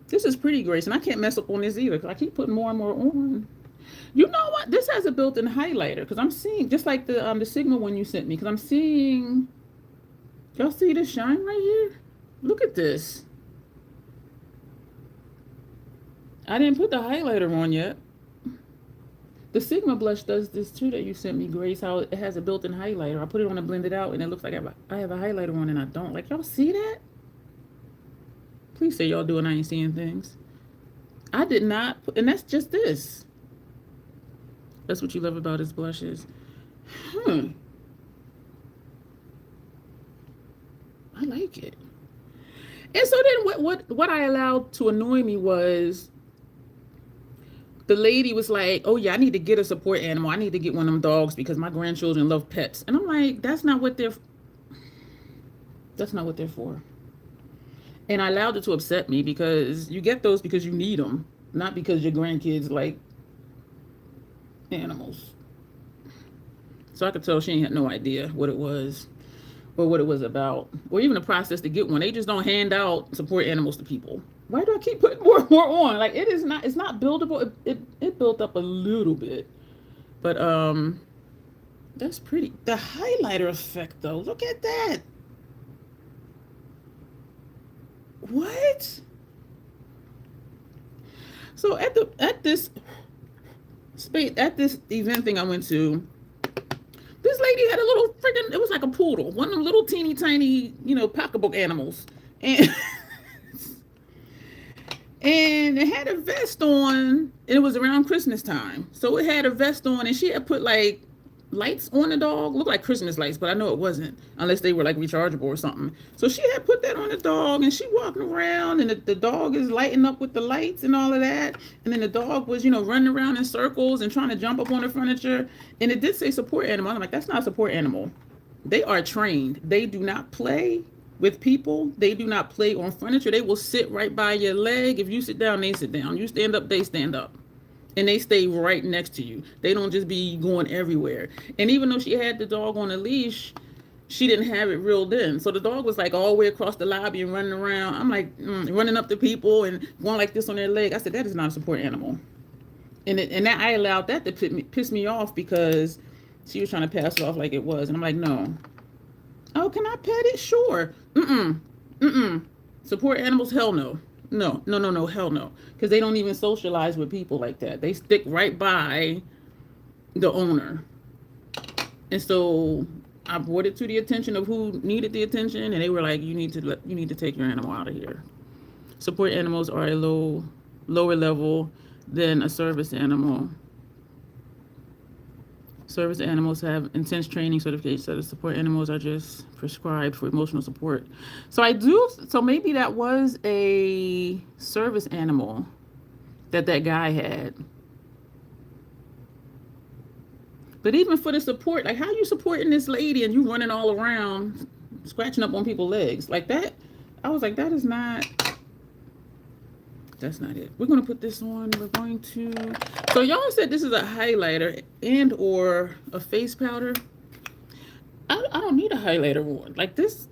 this is pretty, Grace. And I can't mess up on this either, because I keep putting more and more on. You know what? This has a built-in highlighter. Because I'm seeing, just like the Sigma one you sent me. Because I'm seeing... Y'all see this shine right here? Look at this. I didn't put the highlighter on yet. The Sigma blush does this too that you sent me, Grace, how it has a built-in highlighter. I put it on and blend it out, and it looks like I have a highlighter on and I don't. Like, y'all see that? Please say y'all do and I ain't seeing things. I did not, and that's just this. That's what you love about his blushes. I like it. And so then what I allowed to annoy me was the lady was like, "Oh yeah, I need to get a support animal. I need to get one of them dogs because my grandchildren love pets." And I'm like, that's not what they're for. And I allowed it to upset me, because you get those because you need them, not because your grandkids like animals. So I could tell she had no idea what it was. or what it was about, or even the process to get one. They just don't hand out support animals to people. Why do I keep putting more and more on? Like it is not, it's not buildable. It built up a little bit, but that's pretty. The highlighter effect though, look at that. What? So at this event thing I went to, this lady had a little freaking, it was like a poodle, one of them little teeny tiny, pocketbook animals. And and it had a vest on, and it was around Christmas time. So it had a vest on, and she had put like lights on the dog, looked like Christmas lights, but I know it wasn't, unless they were like rechargeable or something. So she had put that on the dog, and she walking around, and the dog is lighting up with the lights and all of that. And then the dog was, running around in circles and trying to jump up on the furniture. And it did say support animal. I'm like, that's not a support animal. They are trained. They do not play with people. They do not play on furniture. They will sit right by your leg. If you sit down, they sit down. You stand up, they stand up. And they stay right next to you. They don't just be going everywhere. And even though she had the dog on a leash, she didn't have it reeled in. So the dog was like all the way across the lobby and running around. I'm like running up to people and going like this on their leg. I said, that is not a support animal. And that I allowed that to piss me off because she was trying to pass it off like it was. And I'm like, no. Oh, can I pet it? Sure. Support animals? Hell no. No, hell no. Because they don't even socialize with people like that. They stick right by the owner. And so I brought it to the attention of who needed the attention, and they were like, you need to take your animal out of here. Support animals are a lower level than a service animal. Service animals have intense training certificates, so the support animals are just prescribed for emotional support. So maybe that was a service animal that guy had. But even for the support, like how you supporting this lady and you running all around, scratching up on people's legs like that? I was like, that's not it. We're going to put this on. We're going to... So y'all said this is a highlighter and or a face powder. I don't need a highlighter on. Like this.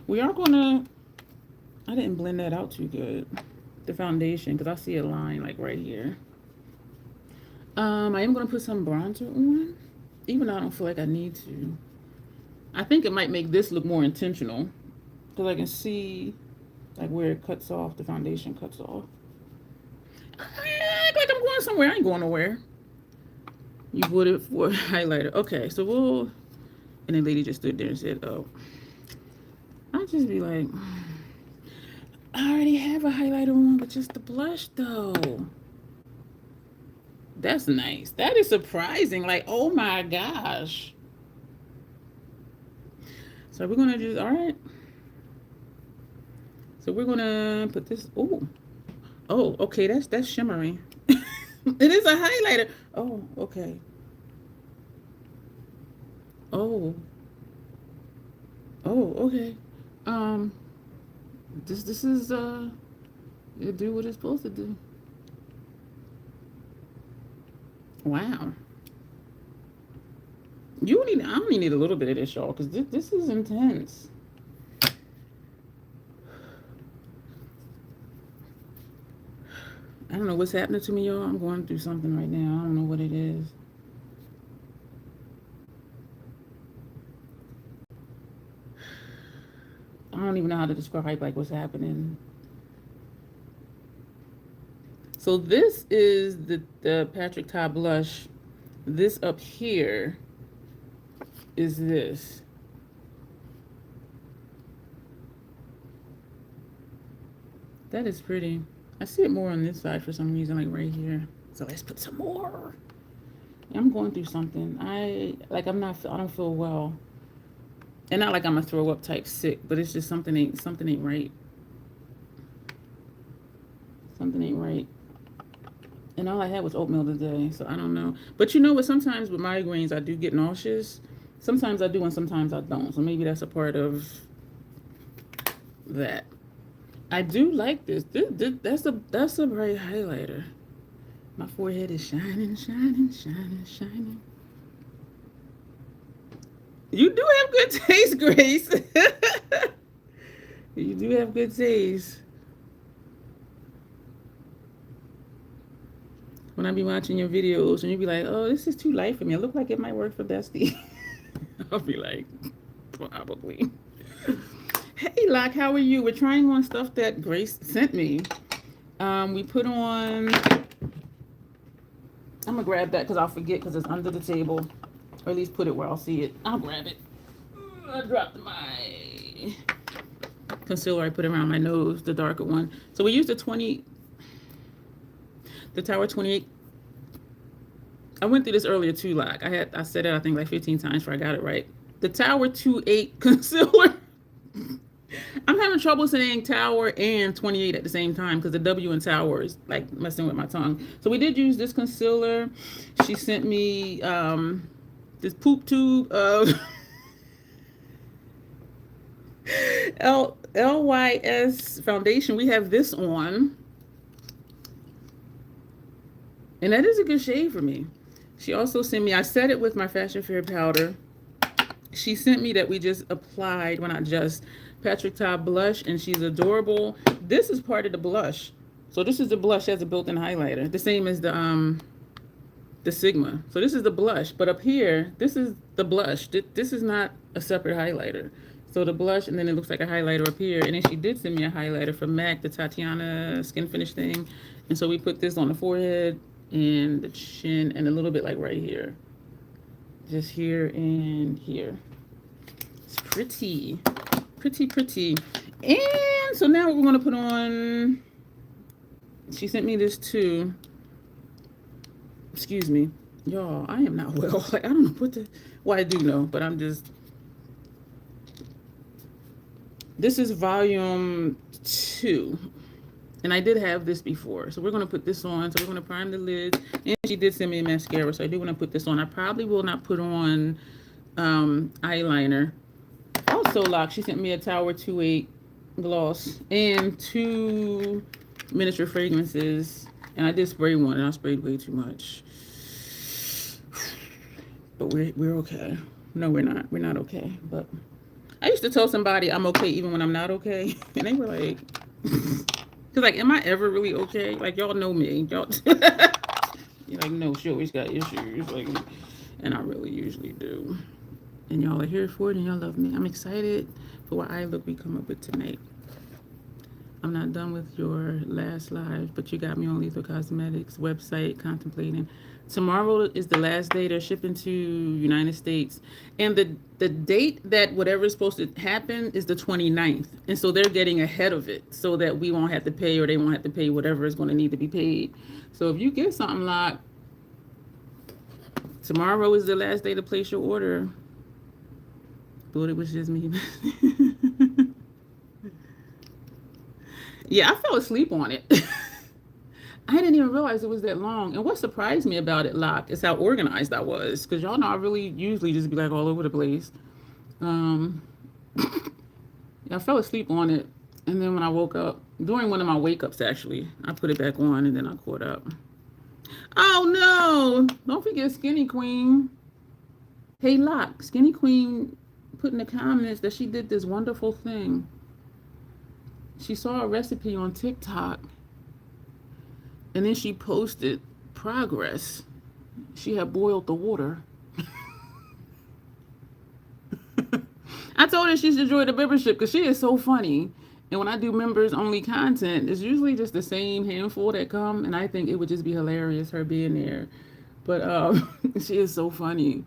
We are going to... I didn't blend that out too good. The foundation, because I see a line like right here. I am going to put some bronzer on. Even though I don't feel like I need to. I think it might make this look more intentional. Because I can see... like where it cuts off, the foundation cuts off. I act like I'm going somewhere. I ain't going nowhere. You put it for highlighter. Okay, so we'll... And the lady just stood there and said, oh. I'll just be like, I already have a highlighter on, but just the blush though. That's nice. That is surprising. Like, oh my gosh. So we're going to just, all right. So we're gonna put this. Oh, okay. That's shimmery. It is a highlighter. Oh, okay. Oh, okay. This is it do what it's supposed to do. Wow. I only need a little bit of this, y'all, because this is intense. I don't know what's happening to me, y'all. I'm going through something right now. I don't know what it is. I don't even know how to describe like what's happening. So this is the Patrick Ta blush. This up here is this. That is pretty. I see it more on this side for some reason, like right here. So let's put some more. I'm going through something. I don't feel well. And not like I'm a throw up type sick, but it's just something ain't right. Something ain't right. And all I had was oatmeal today, so I don't know. But you know what? Sometimes with migraines, I do get nauseous. Sometimes I do and sometimes I don't. So maybe that's a part of that. I do like this. That's a bright highlighter. My forehead is shining, shining, shining, shining. You do have good taste, Grace. You do have good taste. When I be watching your videos and you be like, oh, this is too light for me. It look like it might work for Bestie. I'll be like, probably. Hey, Locke, how are you? We're trying on stuff that Grace sent me. We put on, I'm going to grab that because I'll forget because it's under the table. Or at least put it where I'll see it. I'll grab it. I dropped my concealer I put around my nose, the darker one. So we used the Tower 28. I went through this earlier too, like I said it I think like 15 times before I got it right. The Tower 28 concealer. I'm having trouble saying Tower and 28 at the same time because the W in Tower is like messing with my tongue. So we did use this concealer. She sent me this poop tube of LYS foundation. We have this on. And that is a good shade for me. She also sent me, I set it with my Fashion Fair powder. She sent me that we just applied, well not just, Patrick Ta blush, and she's adorable. This is part of the blush. So this is the blush as a built-in highlighter. The same as the Sigma. So this is the blush, but up here, this is the blush. This is not a separate highlighter. So the blush, and then it looks like a highlighter up here. And then she did send me a highlighter from MAC, the Tatiana Skin Finish thing. And so we put this on the forehead and the chin and a little bit like right here. Just here and here. It's pretty. Pretty, pretty. And so now we're going to put on, she sent me this too. Excuse me. Y'all, I am not well. Like, I don't know what the, well, I do know, but I'm just, this is volume 2. And I did have this before. So we're going to put this on. So we're going to prime the lid. And she did send me a mascara. So I do want to put this on. I probably will not put on eyeliner. Also, Locke, she sent me a Tower 28 gloss and 2 miniature fragrances. And I did spray one, and I sprayed way too much. But we're okay. No, we're not. We're not okay. But I used to tell somebody I'm okay even when I'm not okay. And they were like, because, like, am I ever really okay? Like, y'all know me. Y'all, you're like, no, she always got issues. Like, and I really usually do. And y'all are here for it, and y'all love me. I'm excited for what eye look we come up with tonight. I'm not done with your last live, but you got me on Lethal Cosmetics website contemplating. Tomorrow is the last day they're shipping to United States. And the date that whatever is supposed to happen is the 29th. And so they're getting ahead of it so that we won't have to pay, or they won't have to pay whatever is going to need to be paid. So if you get something like, tomorrow is the last day to place your order. Thought it was just me. Yeah, I fell asleep on it. I didn't even realize it was that long. And what surprised me about it, Locke, is how organized I was. Because y'all know I really usually just be like all over the place. Yeah, I fell asleep on it. And then when I woke up, during one of my wake-ups actually, I put it back on and then I caught up. Oh no! Don't forget Skinny Queen. Hey Locke, Skinny Queen put in the comments that she did this wonderful thing. She saw a recipe on TikTok, and then she posted progress. She had boiled the water. I told her she should join the membership because she is so funny. And when I do members only content, it's usually just the same handful that come, and I think it would just be hilarious her being there. But she is so funny.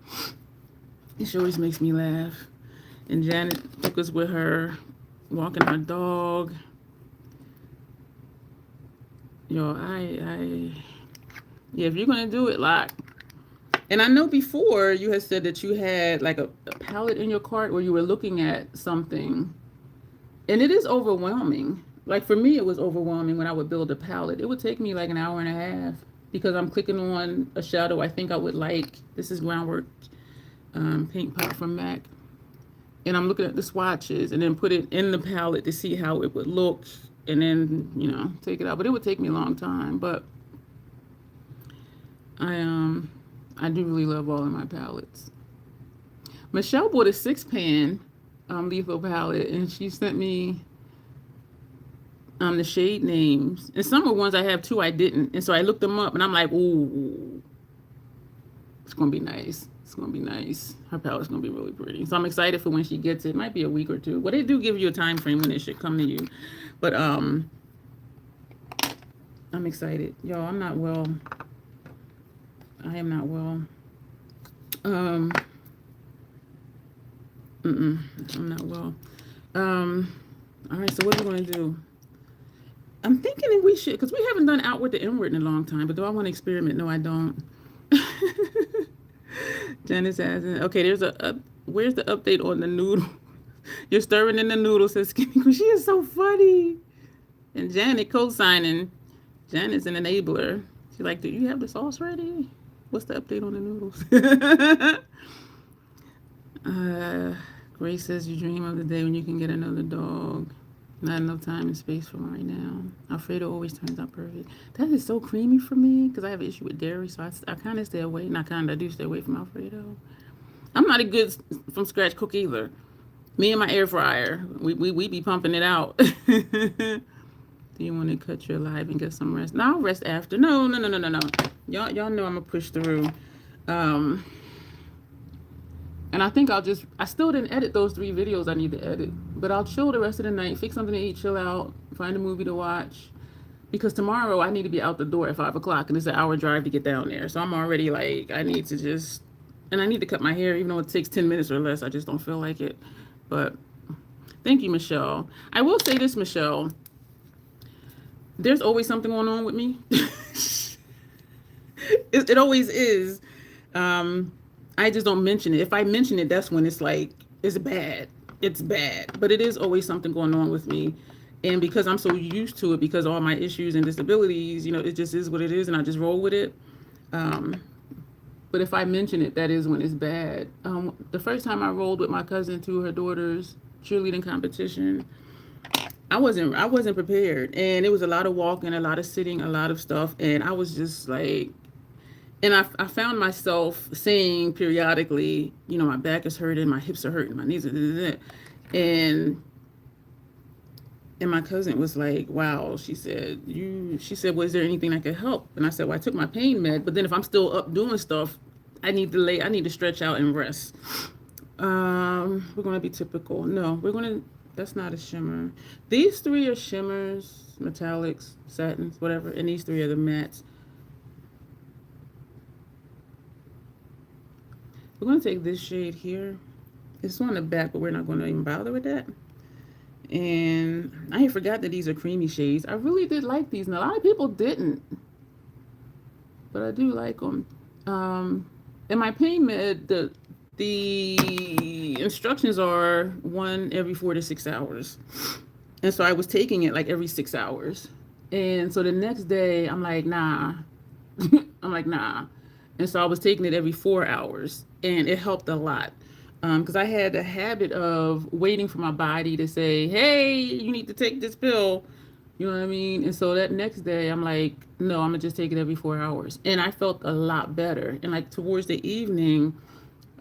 She always makes me laugh. And Janet took us with her, walking our dog. Yo, yeah, if you're gonna do it, like, and I know before you had said that you had like a palette in your cart where you were looking at something, and it is overwhelming. Like for me, it was overwhelming when I would build a palette. It would take me like an hour and a half because I'm clicking on a shadow I think I would like. This is Groundwork Paint Pot from MAC. And I'm looking at the swatches and then put it in the palette to see how it would look and then, you know, take it out. But it would take me a long time. But I do really love all of my palettes. Michelle bought a 6-pan lethal palette, and she sent me the shade names. And some of the ones I have too, I didn't. And so I looked them up, and I'm like, ooh, it's gonna be nice. It's gonna be nice. Her palette's gonna be really pretty. So I'm excited for when she gets it. It might be a week or two. Well, they do give you a time frame when it should come to you. But I'm excited. Yo, I'm not well. I am not well. I'm not well. All right, so what are we gonna do? I'm thinking that we should, because we haven't done outward to inward in a long time, but do I want to experiment? No, I don't. Janice hasn't. Okay, there's where's the update on the noodle? You're stirring in the noodles, says Skinny Queen. She is so funny. And Janet co-signing. Janet's an enabler. She's like, do you have the sauce ready? What's the update on the noodles? Grace says you dream of the day when you can get another dog. Not enough time and space for them right now. Alfredo always turns out perfect. That is so creamy for me because I have an issue with dairy, so I kind of stay away. Not kind of, I do stay away from Alfredo. I'm not a good from scratch cook either. Me and my air fryer, we be pumping it out. Do you want to cut your live and get some rest? No, I'll rest after. No. Y'all know I'm gonna push through. And I think I still didn't edit those 3 videos I need to edit. But I'll chill the rest of the night, fix something to eat, chill out, find a movie to watch. Because tomorrow I need to be out the door at 5 o'clock, and it's an hour drive to get down there. So I'm already like, I need to cut my hair, even though it takes 10 minutes or less. I just don't feel like it. But thank you, Michelle. I will say this, Michelle. There's always something going on with me. It always is. I just don't mention it. If I mention it, that's when it's like, it's bad. It's bad. But it is always something going on with me. And because I'm so used to it, because of all my issues and disabilities, it just is what it is, and I just roll with it. But if I mention it, that is when it's bad. The first time I rolled with my cousin to her daughter's cheerleading competition, I wasn't prepared. And it was a lot of walking, a lot of sitting, a lot of stuff. And I was just like, and I found myself saying periodically, my back is hurting, my hips are hurting, my knees are, and my cousin was like, wow, she said, was there anything that could help? And I said, well, I took my pain med, but then if I'm still up doing stuff, I need to stretch out and rest. We're going to be typical. No, that's not a shimmer. These 3 are shimmers, metallics, satins, whatever, and these 3 are the mattes. We're going to take this shade here. It's on the back, but we're not going to even bother with that. And I forgot that these are creamy shades. I really did like these, and a lot of people didn't. But I do like them. And my pain med, the instructions are 1 every 4 to 6 hours. And so I was taking it like every 6 hours. And so the next day, I'm like, nah. And so I was taking it every 4 hours, and it helped a lot. Because I had a habit of waiting for my body to say, hey, you need to take this pill. You know what I mean? And so that next day, I'm like, no, I'm going to just take it every 4 hours. And I felt a lot better. And like towards the evening,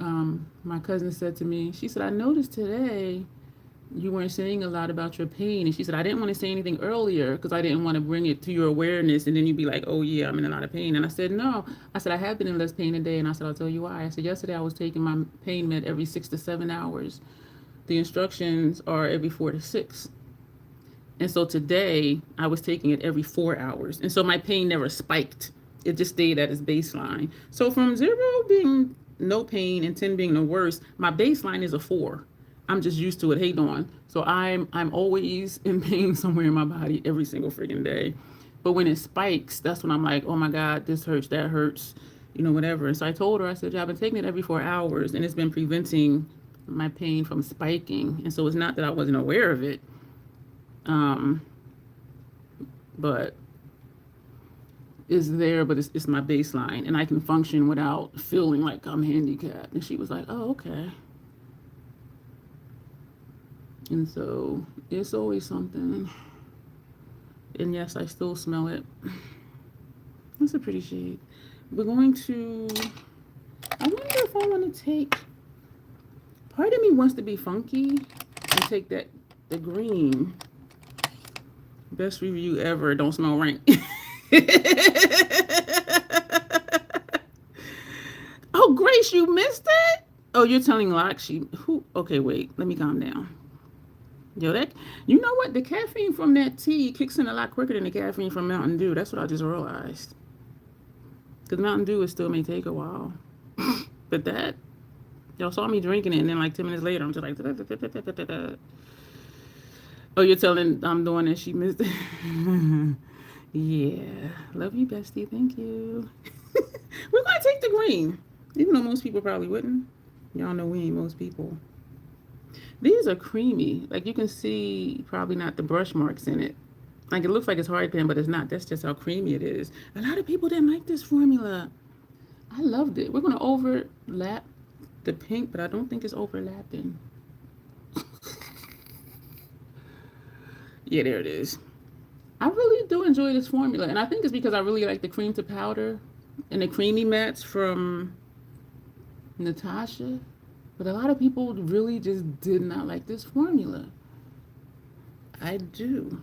my cousin said to me, she said, I noticed today you weren't saying a lot about your pain. And she said, I didn't want to say anything earlier because I didn't want to bring it to your awareness. And then you'd be like, oh, yeah, I'm in a lot of pain. And I said, no. I said, I have been in less pain today. And I said, I'll tell you why. I said, yesterday I was taking my pain med every 6 to 7 hours. The instructions are every 4 to 6. And so today I was taking it every 4 hours. And so my pain never spiked. It just stayed at its baseline. So from 0 being no pain and 10 being the worst, my baseline is a 4. I'm just used to it. Hey, Dawn. So I'm always in pain somewhere in my body every single freaking day. But when it spikes, that's when I'm like, oh my God, this hurts, that hurts, whatever. And so I told her, I said, yeah, I've been taking it every 4 hours, and it's been preventing my pain from spiking. And so it's not that I wasn't aware of it. But it's there, but it's my baseline, and I can function without feeling like I'm handicapped. And she was like, oh, okay. And so it's always something. And yes, I still smell it. That's a pretty shade. We're going to, I wonder if I want to take Part of me wants to be funky and take the green. Best review ever. Don't smell rank. Oh, Grace, you missed it? Oh, you're telling Lakshi. Who? Okay, wait. Let me calm down. Yo, you know what? The caffeine from that tea kicks in a lot quicker than the caffeine from Mountain Dew. That's what I just realized. Because Mountain Dew still may take a while. But that, y'all saw me drinking it, and then like 10 minutes later, I'm just like, da, da, da, da, da, da, da. Oh, you're telling I'm doing that she missed it? Yeah. Love you, bestie. Thank you. We're going to take the green. Even though most people probably wouldn't. Y'all know we ain't most people. These are creamy. Like you can see probably not the brush marks in it. Like it looks like it's hard pan, but it's not. That's just how creamy it is. A lot of people didn't like this formula. I loved it. We're going to overlap the pink, but I don't think it's overlapping. Yeah, there it is. I really do enjoy this formula. And I think it's because I really like the cream to powder and the creamy mattes from Natasha. But a lot of people really just did not like this formula. I do.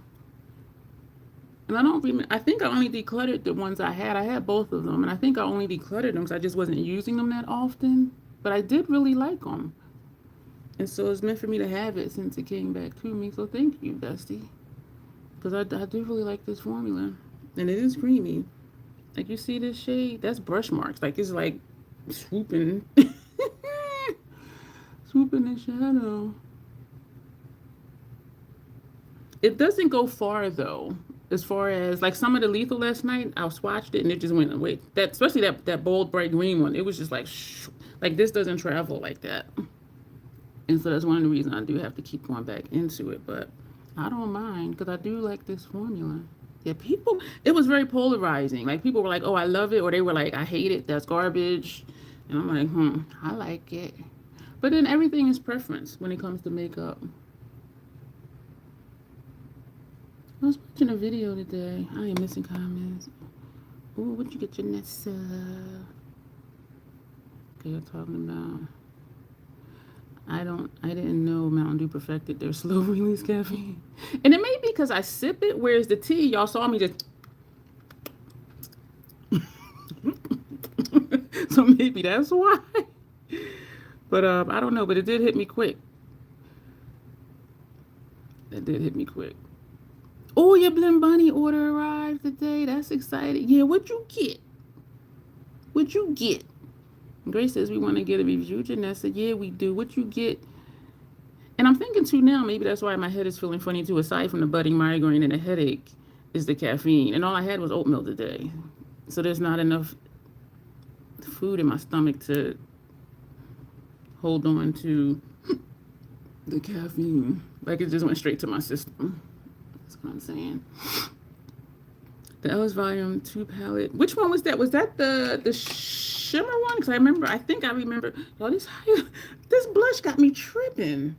And I don't remember. I think I only decluttered the ones I had. I had both of them. And I think I only decluttered them because I just wasn't using them that often. But I did really like them. And so it's meant for me to have it since it came back to me. So thank you, bestie. Because I do really like this formula. And it is creamy. Like you see this shade? That's brush marks. Like it's like swooping. Swooping the shadow. It doesn't go far though. As far as like some of the lethal last night, I swatched it and it just went away. That especially that bold bright green one, it was just like shh. Like this doesn't travel like that. And so that's one of the reasons I do have to keep going back into it. But I don't mind because I do like this formula. Yeah, people, it was very polarizing. Like people were like, oh, I love it. Or they were like, I hate it. That's garbage. And I'm like, I like it. But then everything is preference when it comes to makeup. I was watching a video today. I am missing comments. Ooh, what you get, Janessa? Okay, you're talking about. I didn't know Mountain Dew perfected their slow release caffeine. And it may be because I sip it, whereas the tea, y'all saw me just. So maybe that's why. But I don't know, but it did hit me quick. It did hit me quick. Oh, your Blend Bunny order arrived today. That's exciting. Yeah, what you get? What you get? Grace says we want to get a review. Janessa, yeah, we do. What you get? And I'm thinking too now, maybe that's why my head is feeling funny too. Aside from the budding migraine and the headache, is the caffeine. And all I had was oatmeal today. So there's not enough food in my stomach to hold on to the caffeine. Like it just went straight to my system. That's what I'm saying. The Ellis Volume 2 palette. Which one was that? Was that the shimmer one? Because I think I remember. Oh, this blush got me tripping.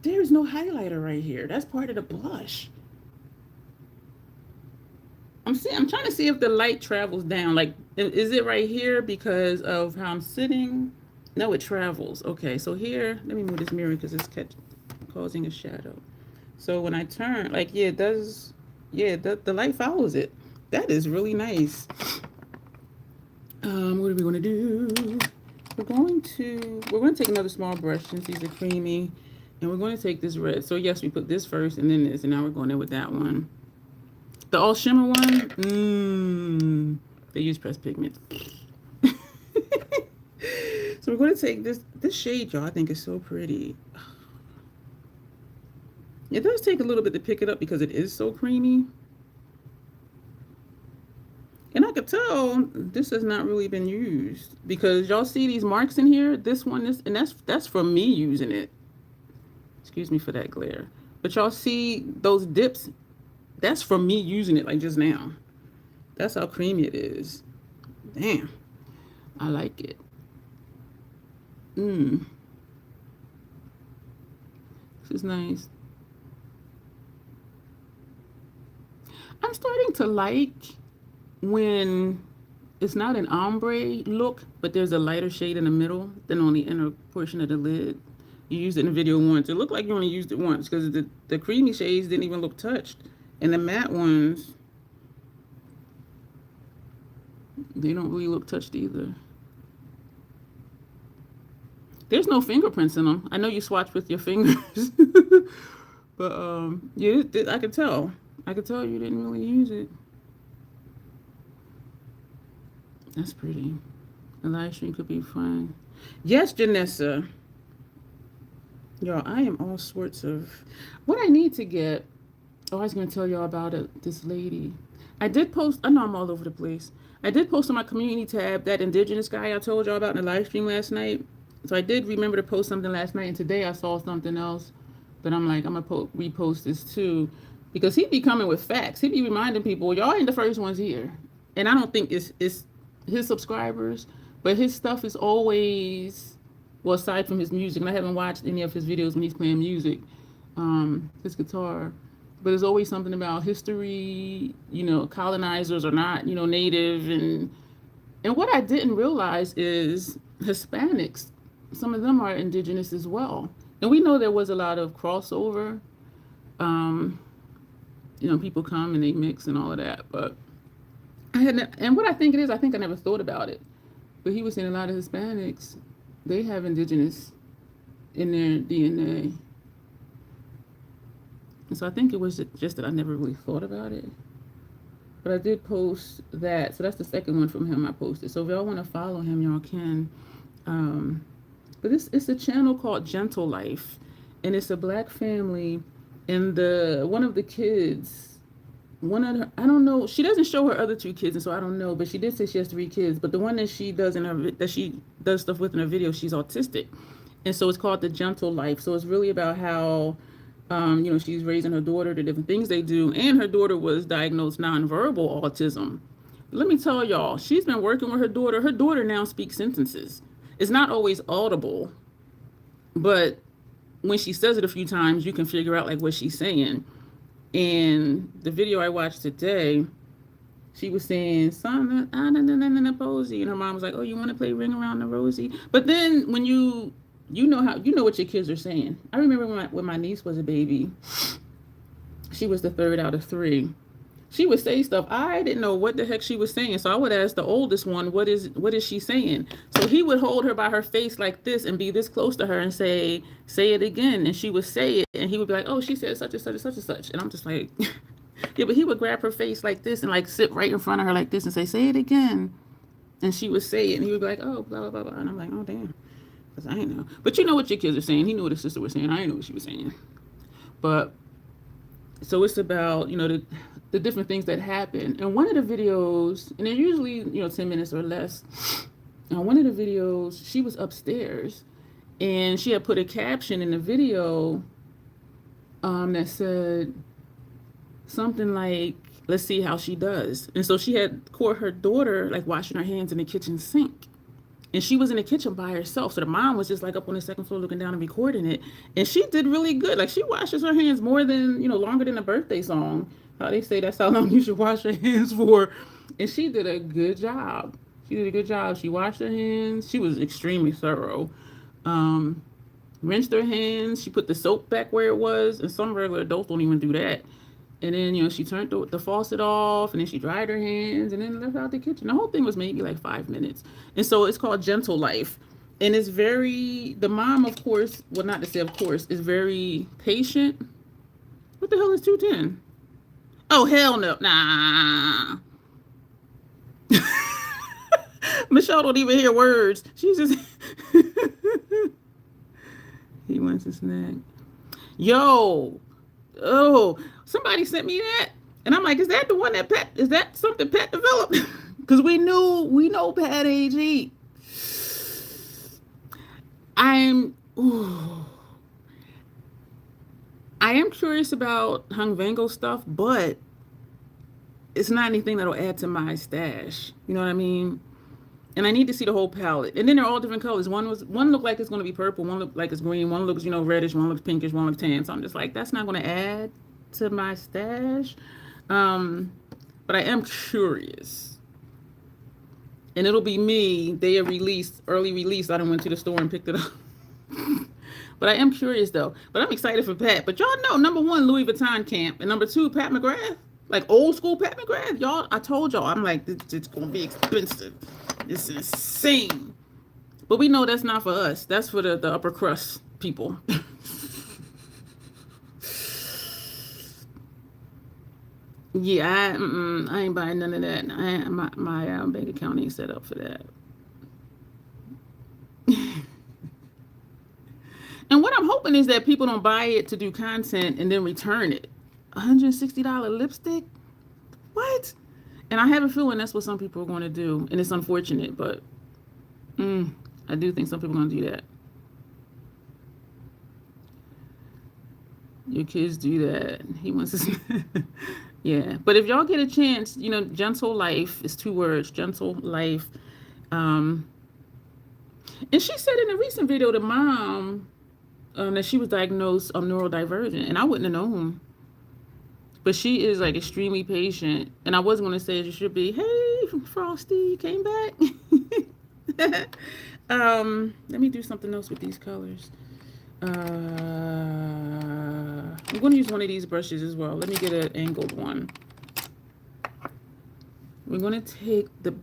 There's no highlighter right here. That's part of the blush. I'm trying to see if the light travels down. Like, is it right here because of how I'm sitting? No, it travels. Okay, so here, let me move this mirror because it's causing a shadow. So when I turn, like, yeah, it does. Yeah, the light follows it. That is really nice. What are we going to do? We're going to take another small brush since these are creamy. And we're going to take this red. So yes, we put this first and then this. And now we're going in with that one. The all shimmer one, they use pressed pigment. So we're going to take this shade, y'all. I think is so pretty. It does take a little bit to pick it up because it is so creamy. And I could tell this has not really been used because y'all see these marks in here. This one, and that's from me using it. Excuse me for that glare. But y'all see those dips? That's from me using it like just now. That's how creamy it is. Damn. I like it. This is nice. I'm starting to like when it's not an ombre look, but there's a lighter shade in the middle than on the inner portion of the lid. You used it in the video once. It looked like you only used it once because the creamy shades didn't even look touched. And the matte ones, they don't really look touched either. There's no fingerprints in them. I know you swatch with your fingers. But yeah, I could tell. I could tell you didn't really use it. That's pretty. The live stream could be fun. Yes, Janessa. Y'all, I am all sorts of... What I need to get... Oh, I was going to tell y'all about it. This lady. I did post... I know I'm all over the place. I did post on my community tab that indigenous guy I told y'all about in the live stream last night. So I did remember to post something last night. And today I saw something else. But I'm like, I'm going to repost this too. Because he be coming with facts. He be reminding people, y'all ain't the first ones here. And I don't think it's his subscribers, but his stuff is always, well, aside from his music, and I haven't watched any of his videos when he's playing music, his guitar, but there's always something about history, you know, colonizers or not, you know, native, and what I didn't realize is Hispanics, some of them are indigenous as well. And we know there was a lot of crossover, you know, people come and they mix and all of that, but and what I think it is, I think I never thought about it, but he was saying a lot of Hispanics, they have indigenous in their DNA. And so I think it was just that I never really thought about it. But I did post that. So that's the second one from him I posted. So if y'all want to follow him, y'all can. But it's a channel called Gentle Life. And it's a black family. And one of the kids... I don't know, she doesn't show her other two kids, and so I don't know, but she did say she has 3 kids, but the one that she does stuff with in her video, she's autistic, and so it's called The Gentle Life. So it's really about how, you know, she's raising her daughter, the different things they do, and her daughter was diagnosed nonverbal autism. Let me tell y'all, she's been working with her daughter. Her daughter now speaks sentences. It's not always audible, but when she says it a few times, you can figure out like what she's saying. And the video I watched today, she was saying, son, Posey. And her mom was like, oh, you want to play Ring Around the Rosie? But then when you know what your kids are saying. I remember when my niece was a baby, she was the 3rd out of 3. She would say stuff. I didn't know what the heck she was saying. So I would ask the oldest one, what is she saying? So he would hold her by her face like this and be this close to her and say it again. And she would say it. And he would be like, oh, she said such and such and such and such. And I'm just like, yeah, but he would grab her face like this and like sit right in front of her like this and say it again. And she would say it. And he would be like, oh, blah, blah, blah, blah. And I'm like, oh, damn. Because I didn't know. But you know what your kids are saying. He knew what his sister was saying. I didn't know what she was saying. But so it's about, you know, the different things that happen. And one of the videos, and they're usually, you know, 10 minutes or less. And one of the videos, she was upstairs and she had put a caption in the video that said something like, let's see how she does. And so she had caught her daughter like washing her hands in the kitchen sink. And she was in the kitchen by herself. So the mom was just like up on the second floor looking down and recording it. And she did really good. Like she washes her hands more than, you know, longer than a birthday song. How they say that's how long you should wash your hands for. And she did a good job. She washed her hands. She was extremely thorough. Rinsed her hands. She put the soap back where it was. And some regular adults don't even do that. And then, you know, she turned the faucet off, and then she dried her hands, and then left out the kitchen. The whole thing was maybe like 5 minutes. And so it's called Gentle Life. And it's the mom, of course, well, not to say of course, is very patient. What the hell is 210? Oh, hell no. Nah. Michelle don't even hear words. She's just... He wants a snack. Yo. Oh, somebody sent me that. And I'm like, is that the one is that something Pat developed? Because we know Pat AG. I am curious about Hung Vango stuff, but it's not anything that'll add to my stash. You know what I mean? And I need to see the whole palette. And then they're all different colors. One looked like it's going to be purple. One looked like it's green. One looks, you know, reddish. One looks pinkish. One looks tan. So I'm just like, that's not going to add to my stash. But I am curious. And it'll be me. They are released, early release. I done went to the store and picked it up. But I am curious though. But I'm excited for Pat. But y'all know, number one, Louis Vuitton camp, and number two, Pat McGrath. Like old school Pat McGrath. Y'all, I told y'all, I'm like, it's gonna be expensive. It's insane. But we know that's not for us. That's for the upper crust people. Yeah, I ain't buying none of that. My bank account ain't set up for that. And what I'm hoping is that people don't buy it to do content and then return it. $160 lipstick? What? And I have a feeling that's what some people are going to do. And it's unfortunate, but I do think some people are going to do that. Your kids do that. He wants to... Yeah. But if y'all get a chance, you know, Gentle Life is 2 words. Gentle Life. And she said in a recent video to mom... that she was diagnosed neurodivergent, and I wouldn't have known. But she is like extremely patient, and I wasn't going to say she should be. Hey, Frosty, you came back. Let me do something else with these colors. I'm going to use one of these brushes as well. Let me get an angled one. We're going to take the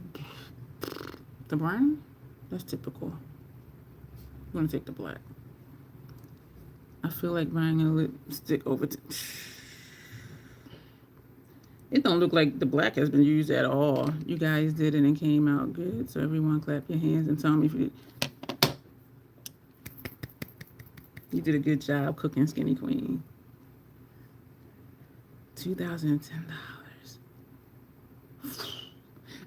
brown. That's typical. I'm going to take the black. I feel like buying a lipstick over it don't look like the black has been used at all. You guys did it and came out good. So everyone clap your hands and tell me if you did a good job cooking, Skinny Queen. $2,010.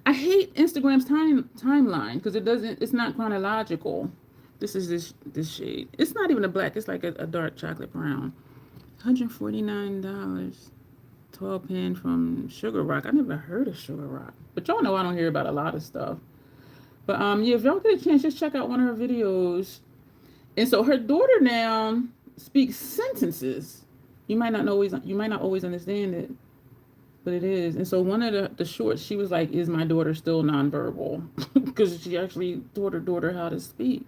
I hate Instagram's timeline because it's not chronological. This is this shade. It's not even a black. It's like a dark chocolate brown. $149. 12 pen from Sugar Rock. I never heard of Sugar Rock. But y'all know I don't hear about a lot of stuff. But yeah, if y'all get a chance, just check out one of her videos. And so her daughter now speaks sentences. You might not always understand it, but it is. And so one of the shorts, she was like, "Is my daughter still nonverbal?" Because she actually taught her daughter how to speak.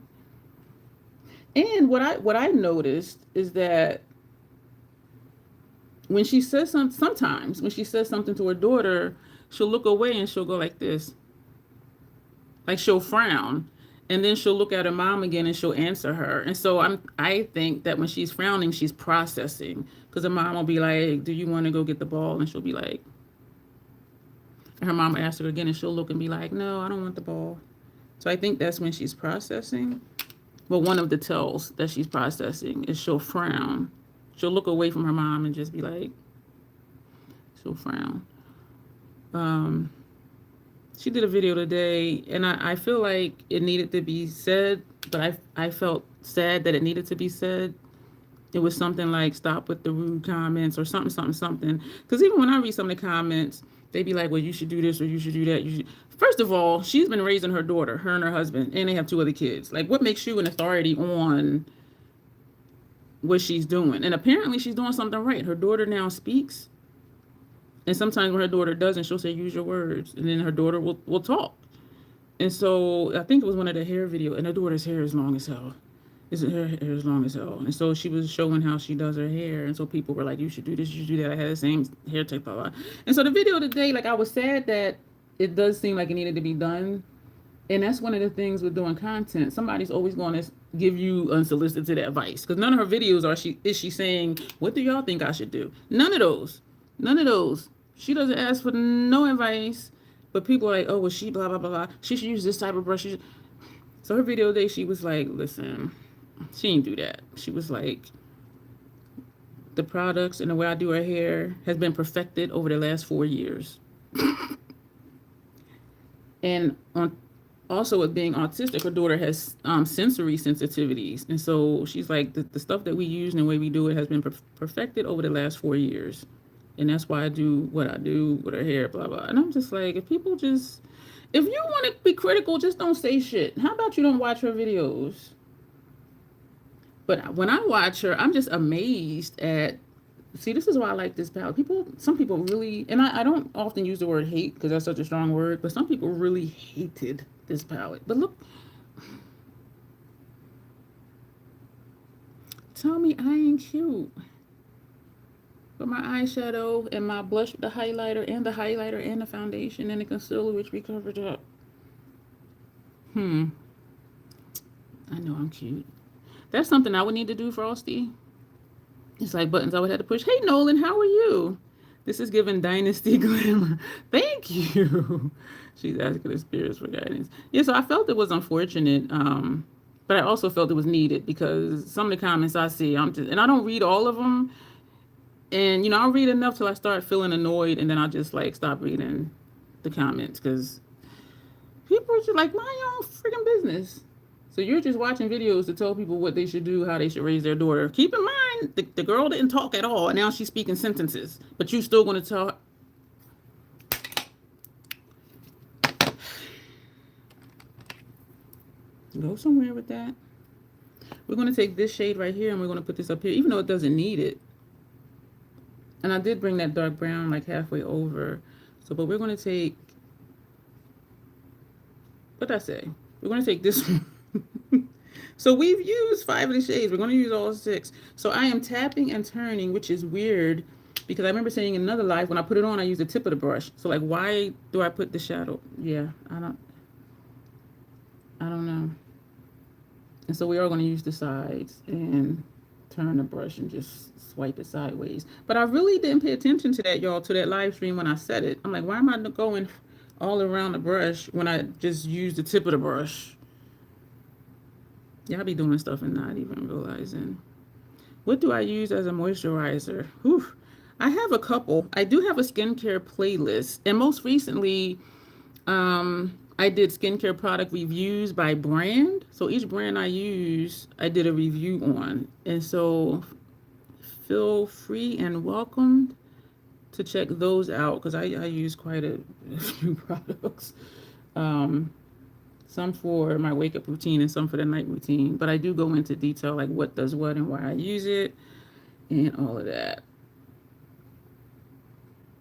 And what I noticed is that when she says sometimes when she says something to her daughter, she'll look away and she'll go like this. Like she'll frown, and then she'll look at her mom again and she'll answer her. And so I think that when she's frowning, she's processing, because her mom will be like, "Do you want to go get the ball?" And she'll be like, and her mom will ask her again and she'll look and be like, "No, I don't want the ball." So I think that's when she's processing. But one of the tells that she's processing is she'll frown. She'll look away from her mom and just be like, she'll frown. She did a video today, and I feel like it needed to be said, but I felt sad that it needed to be said. It was something like, "Stop with the rude comments," or something. Because even when I read some of the comments, they be like, "Well, you should do this or you should do that." First of all, she's been raising her daughter, her and her husband, and they have 2 other kids. Like, what makes you an authority on what she's doing? And apparently she's doing something right. Her daughter now speaks. And sometimes when her daughter doesn't, she'll say, "Use your words." And then her daughter will talk. And so I think it was one of the hair videos, and her daughter's hair is long as hell. Her hair is long as hell. And so she was showing how she does her hair. And so people were like, "You should do this, you should do that." I had the same hair tech, blah, blah. And so the video today, like, I was sad that it does seem like it needed to be done. And that's one of the things with doing content. Somebody's always going to give you unsolicited advice. Because none of her videos is she saying, "What do y'all think I should do?" None of those. She doesn't ask for no advice. But people are like, "Oh, well, she blah, blah, blah, blah. She should use this type of brush." So her video today, she was like, "Listen," she didn't do that. She was like, "The products and the way I do her hair has been perfected over the last 4 years." And also with being autistic, her daughter has sensory sensitivities. And so she's like, the stuff that we use and the way we do it has been perfected over the last 4 years. And that's why I do what I do with her hair, blah, blah. And I'm just like, if you want to be critical, just don't say shit. How about you don't watch her videos? But when I watch her, I'm just amazed at See, this is why I like this palette. Some people really, and I don't often use the word hate because that's such a strong word, but some people really hated this palette. But look, tell me I ain't cute. But my eyeshadow and my blush with the highlighter and the foundation and the concealer, which we covered up. I know I'm cute. That's something I would need to do, Frosty. It's like buttons I would have to push. Hey, Nolan, how are you? This is giving Dynasty glamour. Thank you. She's asking the spirits for guidance. Yeah, so I felt it was unfortunate, but I also felt it was needed because some of the comments I see, and I don't read all of them. And, I'll read enough till I start feeling annoyed, and then I'll just, like, stop reading the comments because people are just like, mind your own freaking business. So you're just watching videos to tell people what they should do, how they should raise their daughter. Keep in mind, the girl didn't talk at all, and now she's speaking sentences. But you still going to tell her. Go somewhere with that. We're going to take this shade right here, and we're going to put this up here, even though it doesn't need it. And I did bring that dark brown like halfway over. So, but we're going to take, what'd I say? We're going to take this one. So we've used 5 of the shades. We're going to use all 6. So I am tapping and turning, which is weird because I remember saying in another life, when I put it on, I use the tip of the brush. So like, why do I put the shadow? Yeah, I don't know. And so we are going to use the sides and turn the brush and just swipe it sideways. But I really didn't pay attention to that, y'all, to that live stream when I said it. I'm like, why am I going all around the brush when I just use the tip of the brush? Y'all be doing stuff and not even realizing. What do I use as a moisturizer? Whew. I have a couple. I do have a skincare playlist. And most recently, I did skincare product reviews by brand. So each brand I use, I did a review on. And so feel free and welcome to check those out because I use quite a few products. Some for my wake up routine and some for the night routine. But I do go into detail like what does what and why I use it and all of that.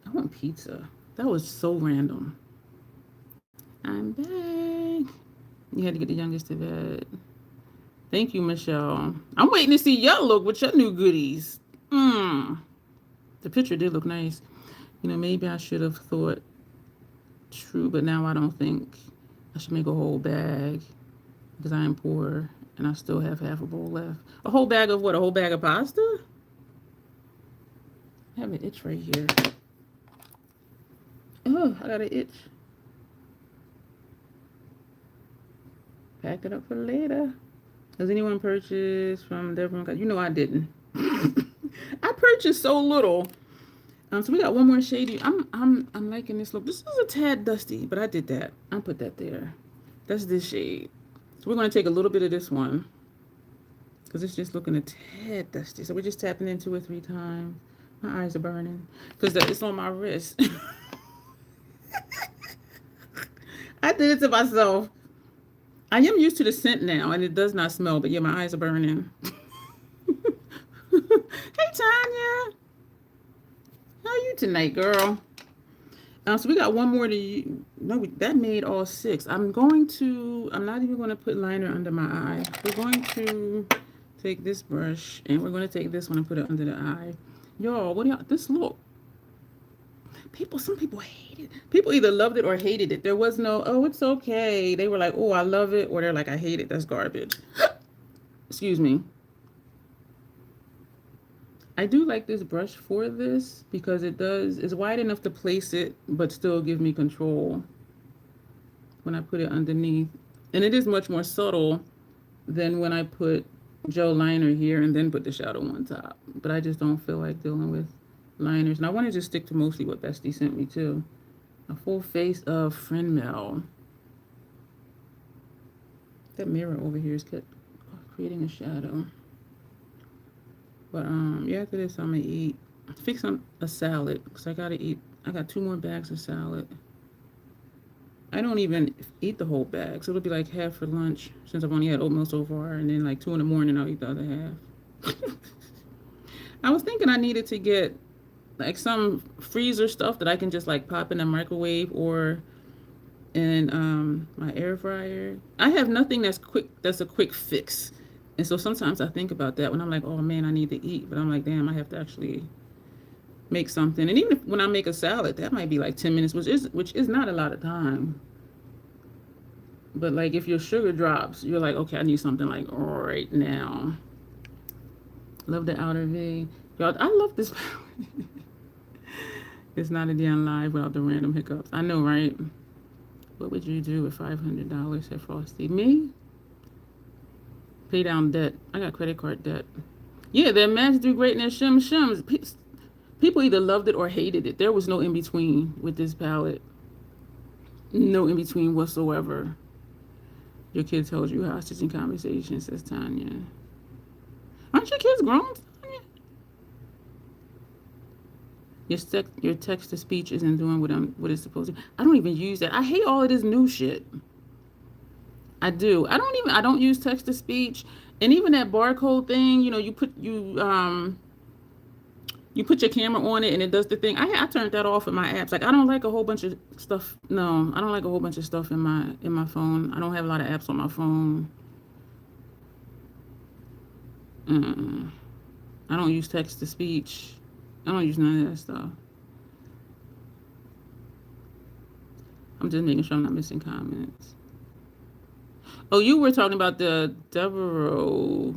I want pizza. That was so random. I'm back. You had to get the youngest to bed. Thank you, Michelle. I'm waiting to see y'all look with your new goodies. The picture did look nice. Maybe I should have thought true, but now I don't think I should make a whole bag because I am poor and I still have half a bowl left. A whole bag of what? A whole bag of pasta? I have an itch right here. Oh, I got an itch. Pack it up for later. Does anyone purchase from Devon? I didn't. I purchased so little. So we got one more shady. I'm liking this look. This is a tad dusty, but I did that. I'll put that there. That's this shade. So we're going to take a little bit of this one because it's just looking a tad dusty. So we're just tapping in 2 or 3 times. My eyes are burning because it's on my wrist. I did it to myself. I am used to the scent now, and it does not smell, but yeah, my eyes are burning. Hey, Tanya. How are you tonight, girl? So we got one more that made all 6. I'm not even going to put liner under my eye. We're going to take this brush, and we're going to take this one and put it under the eye. Y'all, this look. Some people hate it. People either loved it or hated it. There was no, oh, it's okay. They were like, oh, I love it. Or they're like, I hate it. That's garbage. Excuse me. I do like this brush for this because it's wide enough to place it, but still give me control when I put it underneath. And it is much more subtle than when I put gel liner here and then put the shadow on top. But I just don't feel like dealing with liners. And I want to just stick to mostly what Bestie sent me too. A full face of Friendmail. That mirror over here is creating a shadow. But yeah, after this I'm gonna fix a salad because I gotta eat. I got 2 more bags of salad. I don't even eat the whole bag, so it'll be like half for lunch since I've only had oatmeal so far, and then like 2 in the morning I'll eat the other half. I was thinking I needed to get like some freezer stuff that I can just like pop in the microwave or in my air fryer. I have nothing that's quick, that's a quick fix. And so sometimes I think about that when I'm like, oh man, I need to eat. But I'm like, damn, I have to actually make something. And even if, when I make a salad, that might be like 10 minutes, which is not a lot of time. But like if your sugar drops, you're like, okay, I need something like right now. Love the outer V. Y'all, I love this palette. It's not a damn live without the random hiccups. I know, right? What would you do with $500 at Frosty? Me? Pay down debt. I got credit card debt. Yeah, their match do great in their shims. People either loved it or hated it. There was no in between with this palette. No in between whatsoever. Your kid tells you hostage in conversation, says Tanya. Aren't your kids grown, Tanya? Your text to speech isn't doing what it's supposed to. I don't even use that. I hate all of this new shit. I do. I don't use text to speech, and even that barcode thing. You know, you put your camera on it and it does the thing. I turned that off in my apps. Like I don't like a whole bunch of stuff. No, I don't like a whole bunch of stuff in my phone. I don't have a lot of apps on my phone. I don't use text to speech. I don't use none of that stuff. I'm just making sure I'm not missing comments. Oh, you were talking about the Devereaux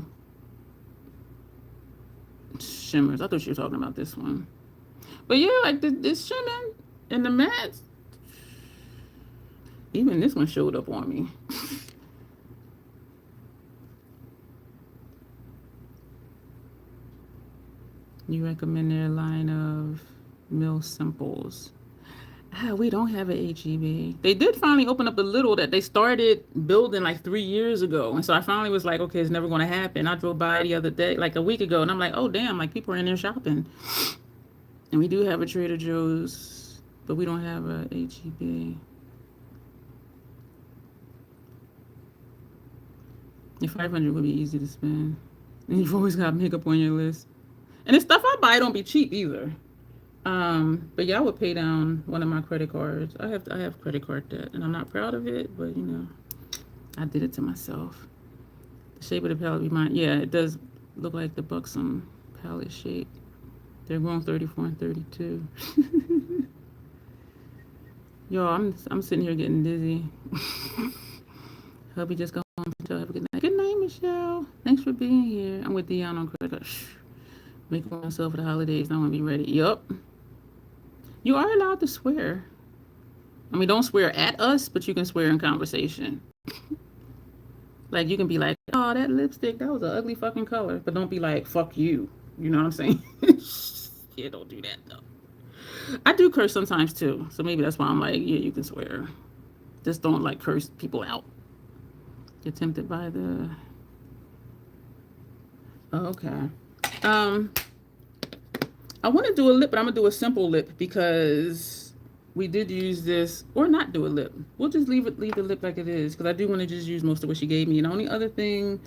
shimmers. I thought you were talking about this one. But yeah, like this shimming and the mattes. Even this one showed up on me. You recommend their line of Mill Simples. We don't have an HEB. They did finally open up the little that they started building like 3 years ago. And so I finally was like, okay, it's never going to happen. I drove by the other day, like a week ago, and I'm like, oh, damn, like people are in there shopping. And we do have a Trader Joe's, but we don't have a HEB. Your 500 would be easy to spend. And you've always got makeup on your list. And the stuff I buy don't be cheap either. But yeah, I would pay down one of my credit cards. I have credit card debt, and I'm not proud of it, but you know, I did it to myself. The shape of the palette be mine. Yeah, it does look like the Buxom palette shape. They're going 34 and 32. Yo, I'm sitting here getting dizzy. Hubby just got home. Have a good night. Good night, Michelle. Thanks for being here. I'm with Dion on credit card. Making myself for the holidays. I want to be ready. Yup. You are allowed to swear. I mean, don't swear at us, but you can swear in conversation. Like, you can be like, oh, that lipstick, that was an ugly fucking color. But don't be like, fuck you. You know what I'm saying? Yeah, don't do that, though. I do curse sometimes, too. So maybe that's why I'm like, yeah, you can swear. Just don't, like, curse people out. Get tempted by the... Oh, okay. I want to do a lip, but I'm going to do a simple lip because we did use this, or not do a lip. We'll just leave the lip like it is because I do want to just use most of what she gave me. And the only other thing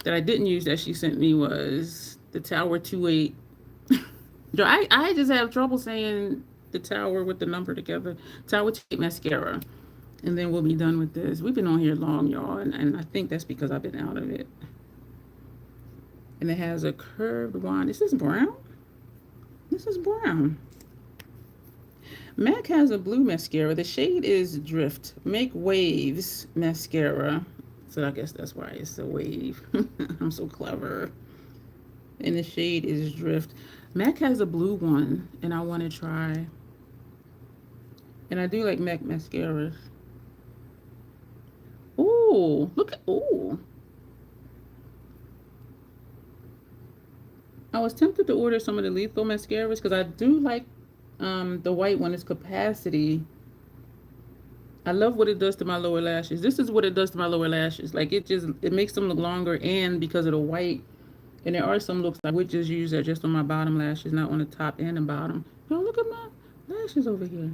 that I didn't use that she sent me was the Tower 28. I just have trouble saying the Tower with the number together. Tower 28 mascara. And then we'll be done with this. We've been on here long, y'all, and I think that's because I've been out of it. And it has a curved wand. This is brown? This is brown. MAC has a blue mascara. The shade is Drift. Make Waves mascara. So I guess that's why it's a wave. I'm so clever. And the shade is Drift. MAC has a blue one, and I want to try. And I do like MAC mascaras. Ooh, look at, ooh. I was tempted to order some of the Lethal mascaras because I do like the white one. It's Capacity. I love what it does to my lower lashes. This is what it does to my lower lashes. Like it makes them look longer, and because of the white. And there are some looks I would just use that just on my bottom lashes, not on the top and the bottom. Yo, look at my lashes over here.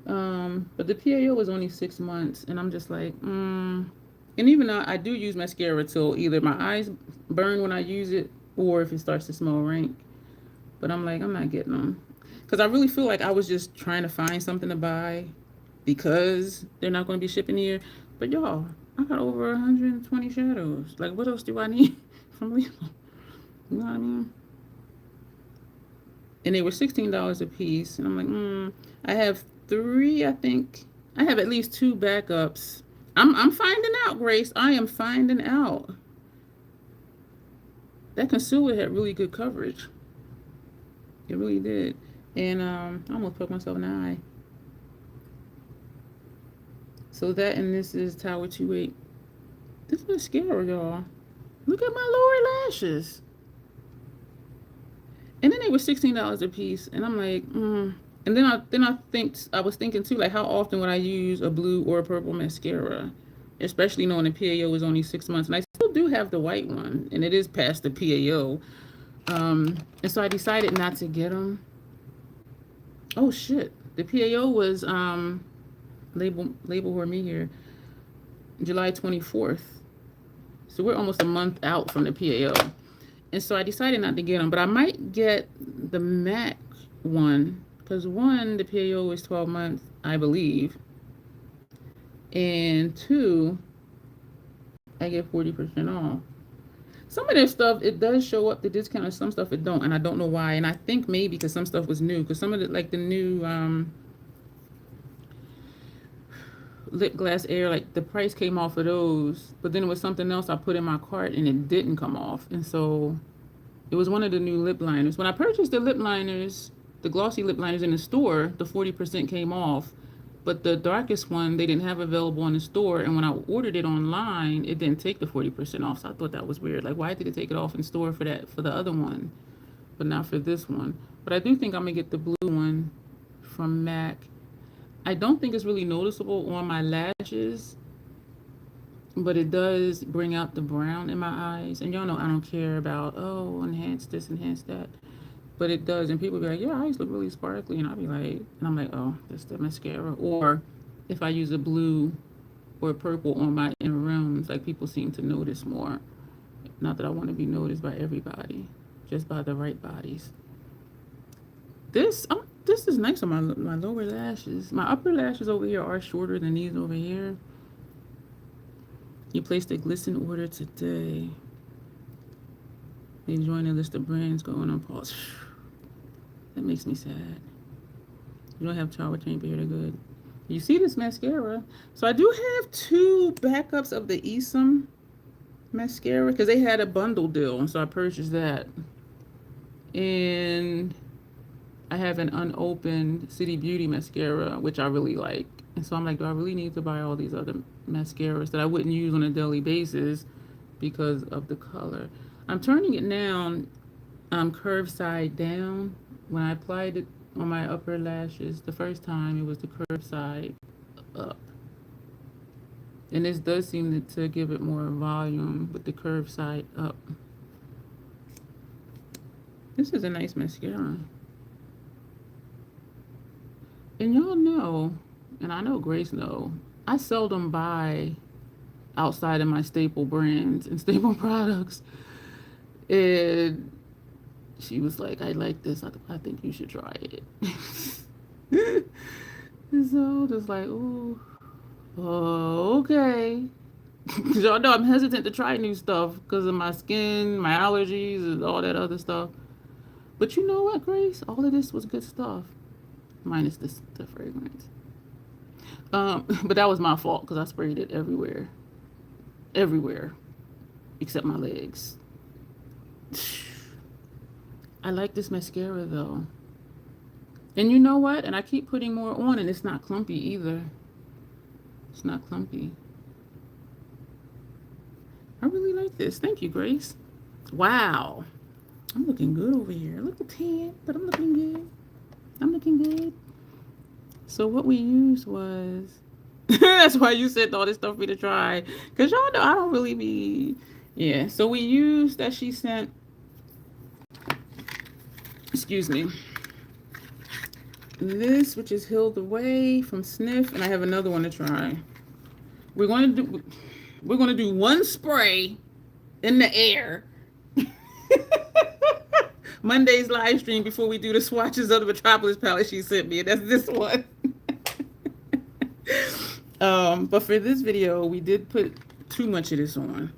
But the PAO was only 6 months, and I'm just like, And even though I do use mascara till either my eyes burn when I use it, or if it starts to smell rank. But I'm like, I'm not getting them. Because I really feel like I was just trying to find something to buy because they're not going to be shipping here. But y'all, I got over 120 shadows. Like, what else do I need from Levos? You know what I mean? And they were $16 a piece. And I'm like, I have 3, I think. I have at least 2 backups. I'm finding out, Grace. I am finding out. That concealer had really good coverage. It really did. And I almost poked myself in the eye. So that and this is Tower 28. This mascara, y'all. Look at my lower lashes. And then they were $16 a piece. And I'm like, And then I was thinking too, like, how often would I use a blue or a purple mascara? Especially knowing the PAO is only 6 months. And I still do have the white one. And it is past the PAO. And so I decided not to get them. Oh shit. The PAO was label for me here, July 24th. So we're almost a month out from the PAO. And so I decided not to get them, but I might get the MAC one because one, the PAO is 12 months, I believe. And 2, I get 40% off. Some of their stuff, it does show up the discount, and some stuff it don't, and I don't know why. And I think maybe because some stuff was new, because some of it, like the new lip glass air, like the price came off of those, but then it was something else I put in my cart and it didn't come off. And so it was one of the new lip liners. When I purchased the lip liners, the glossy lip liners in the store, the 40% came off, but the darkest one they didn't have available in the store, and when I ordered it online it didn't take the 40% off. So I thought that was weird, like why did it take it off in store for the other one but not for this one? But I do think I'm gonna get the blue one from MAC. I don't think it's really noticeable on my lashes, but it does bring out the brown in my eyes. And y'all know I don't care about, oh, enhance this, enhance that. But it does. And people be like, yeah, eyes look really sparkly. And I'll be like, and I'm like, oh, that's the mascara. Or if I use a blue or a purple on my inner rims, like people seem to notice more. Not that I want to be noticed by everybody, just by the right bodies. This is nice on my lower lashes. My upper lashes over here are shorter than these over here. You placed a glisten order today. They join a list of brands going on pause. That makes me sad. You don't have shower chamber here, they're good. You see this mascara? So I do have 2 backups of the Esom mascara because they had a bundle deal, and so I purchased that. And I have an unopened City Beauty mascara, which I really like. And so I'm like, do I really need to buy all these other mascaras that I wouldn't use on a daily basis because of the color? I'm turning it now, curved side down. When I applied it on my upper lashes, the first time it was the curved side up. And this does seem to give it more volume with the curved side up. This is a nice mascara. And y'all know, and I know Grace know, I seldom buy outside of my staple brands and staple products. And she was like, I like this. I think you should try it. And so just like, ooh, okay. Because y'all know I'm hesitant to try new stuff because of my skin, my allergies, and all that other stuff. But you know what, Grace? All of this was good stuff. Minus the fragrance. But that was my fault because I sprayed it everywhere. Everywhere. Except my legs. I like this mascara though. And you know what? And I keep putting more on and it's not clumpy either. It's not clumpy. I really like this. Thank you, Grace. Wow. I'm looking good over here. Look at tan, but I'm looking good. I'm looking good. So what we used was, that's why you said all this stuff for me to try. Because y'all know I don't really be, yeah. So we used that she sent, excuse me, this, which is Healed Away from Sniff. And I have another one to try. We're going to do one spray in the air. Monday's live stream before we do the swatches of the Metropolis palette she sent me, and that's this one. But for this video, we did put too much of this on.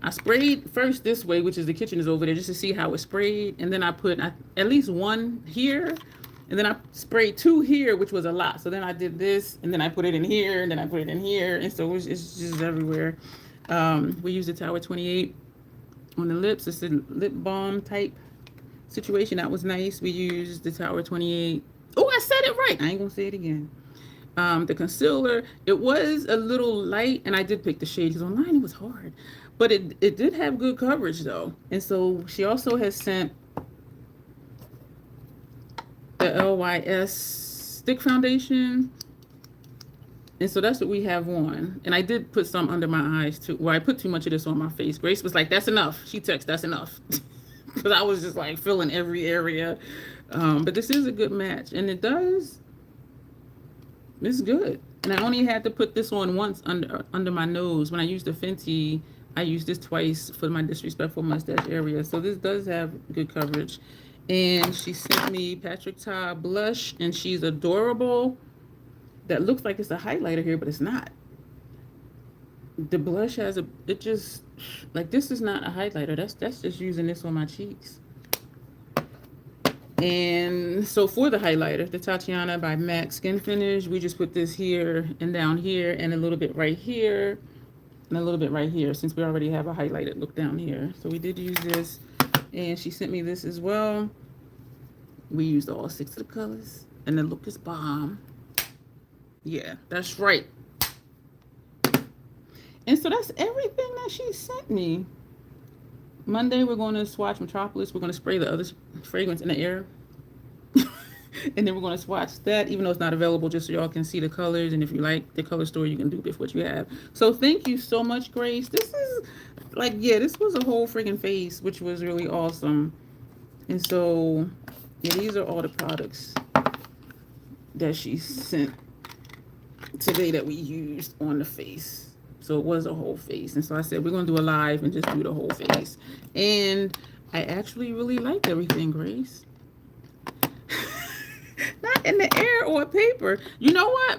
I sprayed first this way, which is the kitchen is over there, just to see how it sprayed. And then I put at least one here. And then I sprayed two here, which was a lot. So then I did this, and then I put it in here, and then I put it in here. And so it's just everywhere. We used the Tower 28 on the lips. It's a lip balm type situation. That was nice. We used the Tower 28. Oh, I said it right. I ain't going to say it again. The concealer, it was a little light, and I did pick the shade because online it was hard. But it did have good coverage, though. And so she also has sent the LYS stick foundation. And so that's what we have on. And I did put some under my eyes, too. Well, I put too much of this on my face. Grace was like, that's enough. She texted, that's enough. Because I was just, like, filling every area. But this is a good match. And it's good. And I only had to put this on once under my nose. When I used the Fenty, I used this twice for my disrespectful mustache area. So this does have good coverage. And she sent me Patrick Ta blush, and she's adorable. That looks like it's a highlighter here, but it's not. The blush has it just, like, this is not a highlighter. That's just using this on my cheeks. And so for the highlighter, the Tatiana by MAC Skin Finish, we just put this here and down here and a little bit right here. And a little bit right here, since we already have a highlighted look down here. So we did use this, and she sent me this as well. We used all 6 of the colors, and the look is bomb. Yeah, that's right. And so that's everything that she sent me. Monday, we're going to swatch Metropolis. We're going to spray the other fragrance in the air. And then we're going to swatch that, even though it's not available, just so y'all can see the colors. And if you like the color story, you can do with what you have. So thank you so much, Grace. This is, like, yeah, this was a whole freaking face, which was really awesome. And so, yeah, these are all the products that she sent today that we used on the face. So it was a whole face. And so I said, we're going to do a live and just do the whole face. And I actually really liked everything, Grace. Not in the air or paper. You know what?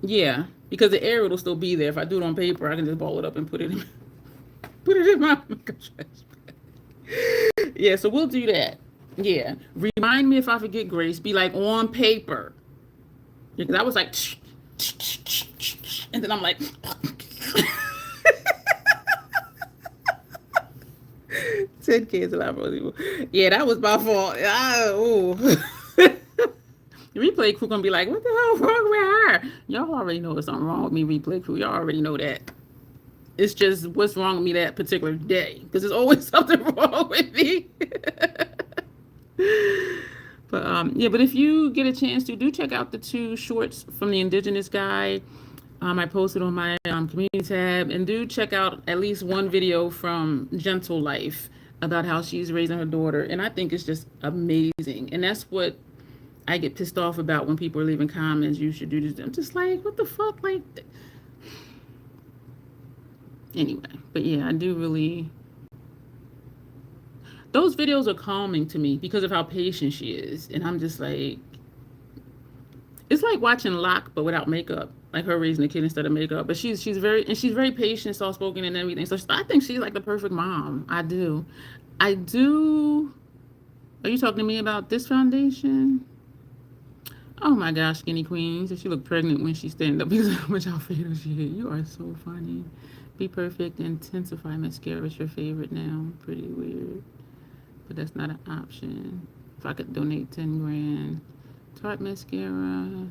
Yeah, because the air will still be there. If I do it on paper, I can just ball it up and put it in my trash bag. Yeah, so we'll do that. Yeah. Remind me if I forget, Grace. Be like on paper. Because I was like, and then I'm like, 10 kids and I'm yeah, that was my fault. Replay crew gonna be like, what the hell wrong with her? Y'all already know there's something wrong with me, replay crew. Y'all already know that. It's just what's wrong with me that particular day. Because there's always something wrong with me. But yeah, but if you get a chance to, do check out the 2 shorts from the Indigenous guy. I posted on my community tab, and do check out at least one video from Gentle Life about how she's raising her daughter. And I think it's just amazing. And that's what I get pissed off about when people are leaving comments. You should do this. I'm just like, what the fuck? Like, anyway, but yeah, I do really. Those videos are calming to me because of how patient she is. And I'm just like, it's like watching Locke, but without makeup. Like her raising a kid instead of makeup. But she's very patient, soft-spoken and everything. So I think she's like the perfect mom. I do. Are you talking to me about this foundation? Oh my gosh, Skinny Queen. So she looked pregnant when she stand up because of how much Alfredo she had. You are so funny. Be Perfect Intensify Mascara is your favorite now. Pretty weird. But that's not an option. If I could donate 10 grand. Tarte Mascara.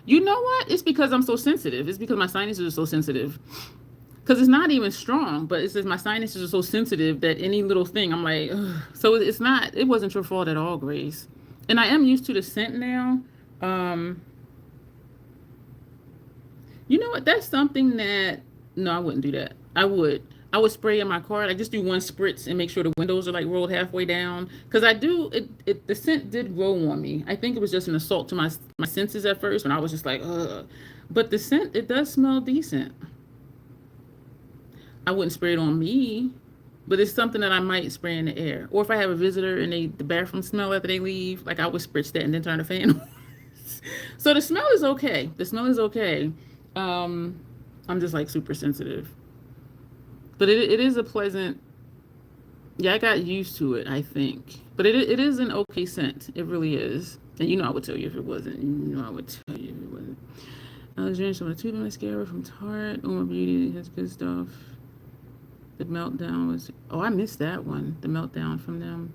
You know what? It's because I'm so sensitive. It's because my sinuses are so sensitive. Because it's not even strong, but it's just my sinuses are so sensitive that any little thing, I'm like, ugh. So it wasn't your fault at all, Grace. And I am used to the scent now. You know what? That's something that, no, I wouldn't do that. I would spray in my car. Like, just do one spritz and make sure the windows are like rolled halfway down. Because the scent did grow on me. I think it was just an assault to my senses at first when I was just like, ugh. But the scent, it does smell decent. I wouldn't spray it on me. But it's something that I might spray in the air. Or if I have a visitor and the bathroom smell after they leave, like I would spritz that and then turn the fan on. So the smell is okay. The smell is okay. Um, I'm just like super sensitive. But it is a pleasant, yeah, I got used to it, I think. But it is an okay scent. It really is. And you know I would tell you if it wasn't. You know I would tell you if it wasn't. Alexandria, some of the tube mascara from Tarte. Uma Beauty has good stuff. The Meltdown was, oh, I missed that one. The Meltdown from them.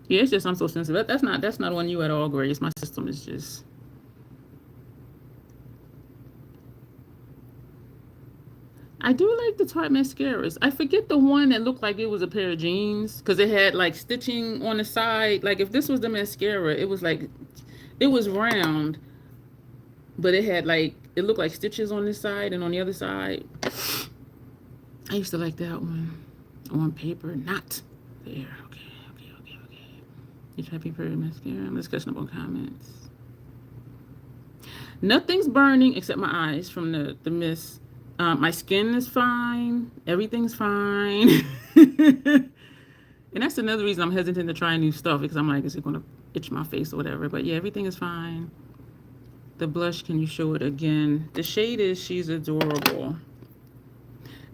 Yeah, it's just I'm so sensitive. That's not on you at all, Grace. My system is just. I do like the Tarte mascaras. I forget the one that looked like it was a pair of jeans because it had like stitching on the side. Like if this was the mascara, it was like, it was round, but it had like, it looked like stitches on this side and on the other side. I used to like that one. On paper, not there. Okay. Each Happy Period mascara. Discussion about comments. Nothing's burning except my eyes from the mist. My skin is fine. Everything's fine. And that's another reason I'm hesitant to try new stuff because I'm like, is it going to itch my face or whatever? But yeah, everything is fine. The blush, can you show it again? The shade is She's Adorable.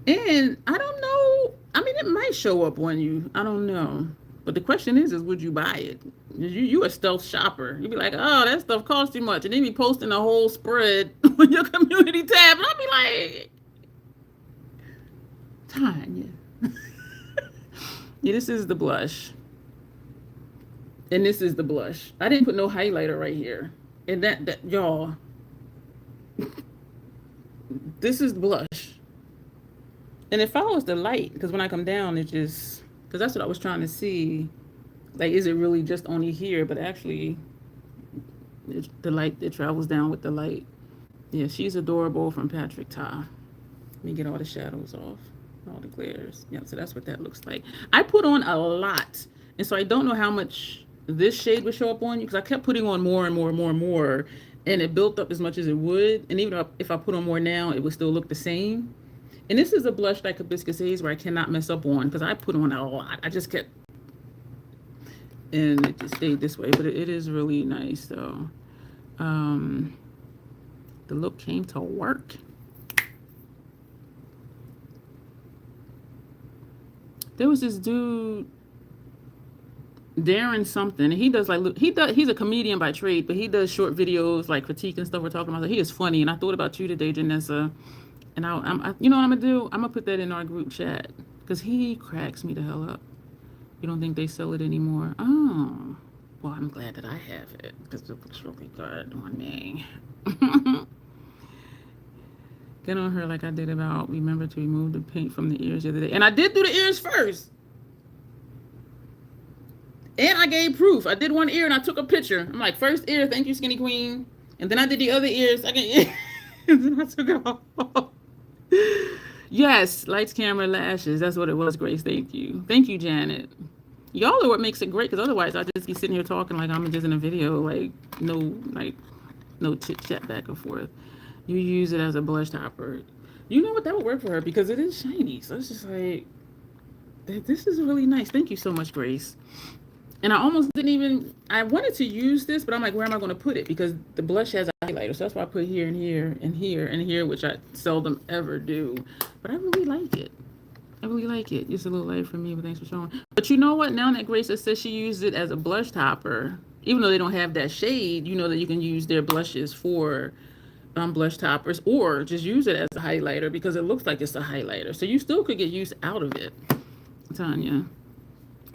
And I don't know. I mean, it might show up on you. I don't know. But the question is would you buy it? You a stealth shopper. You'd be like, oh, that stuff costs too much. And then be posting a whole spread on your community tab. And I'd be like, Tanya. Yeah, this is the blush. And this is the blush. I didn't put no highlighter right here. And that y'all, this is the blush. And it follows the light. Because when I come down, it just, because that's what I was trying to see. Like, is it really just only here? But actually, the light, it travels down with the light. Yeah, She's Adorable from Patrick Ta. Let me get all the shadows off, all the glares. Yeah, so that's what that looks like. I put on a lot. And so I don't know how much this shade would show up on you because I kept putting on more and more and more and more. And it built up as much as it would. And even if I put on more now, it would still look the same. And this is a blush like Hibiscus Haze where I cannot mess up on because I put on a lot. I just kept, and it just stayed this way. But it is really nice though. The look came to work. There was this dude, Darren something, and he does like, he's a comedian by trade, but he does short videos like critique and stuff we're talking about. He is funny, and I thought about you today, Janessa. And I you know what I'm gonna do? I'm gonna put that in our group chat because he cracks me the hell up. You don't think they sell it anymore? Oh, well, I'm glad that I have it because it looks really good on me. Get on her like I did about remember to remove the paint from the ears the other day, and I did do the ears first. And I gave proof. I did one ear and I took a picture. I'm like, first ear, thank you, Skinny Queen. And then I did the other ear, second ear, and then I took it off. Yes, lights, camera, lashes. That's what it was, Grace. Thank you. Thank you, Janet. Y'all are what makes it great, because otherwise I'd just be sitting here talking like I'm just in a video, like no chit chat back and forth. You use it as a blush topper. You know what? That would work for her because it is shiny. So it's just like, this is really nice. Thank you so much, Grace. And I almost didn't even, I wanted to use this, but I'm like, where am I going to put it? Because the blush has a highlighter. So that's why I put here and here and here and here, which I seldom ever do. But I really like it. I really like it. Just a little light for me, but thanks for showing. But you know what? Now that Grace says she used it as a blush topper, even though they don't have that shade, you know that you can use their blushes for blush toppers or just use it as a highlighter because it looks like it's a highlighter. So you still could get use out of it, Tanya.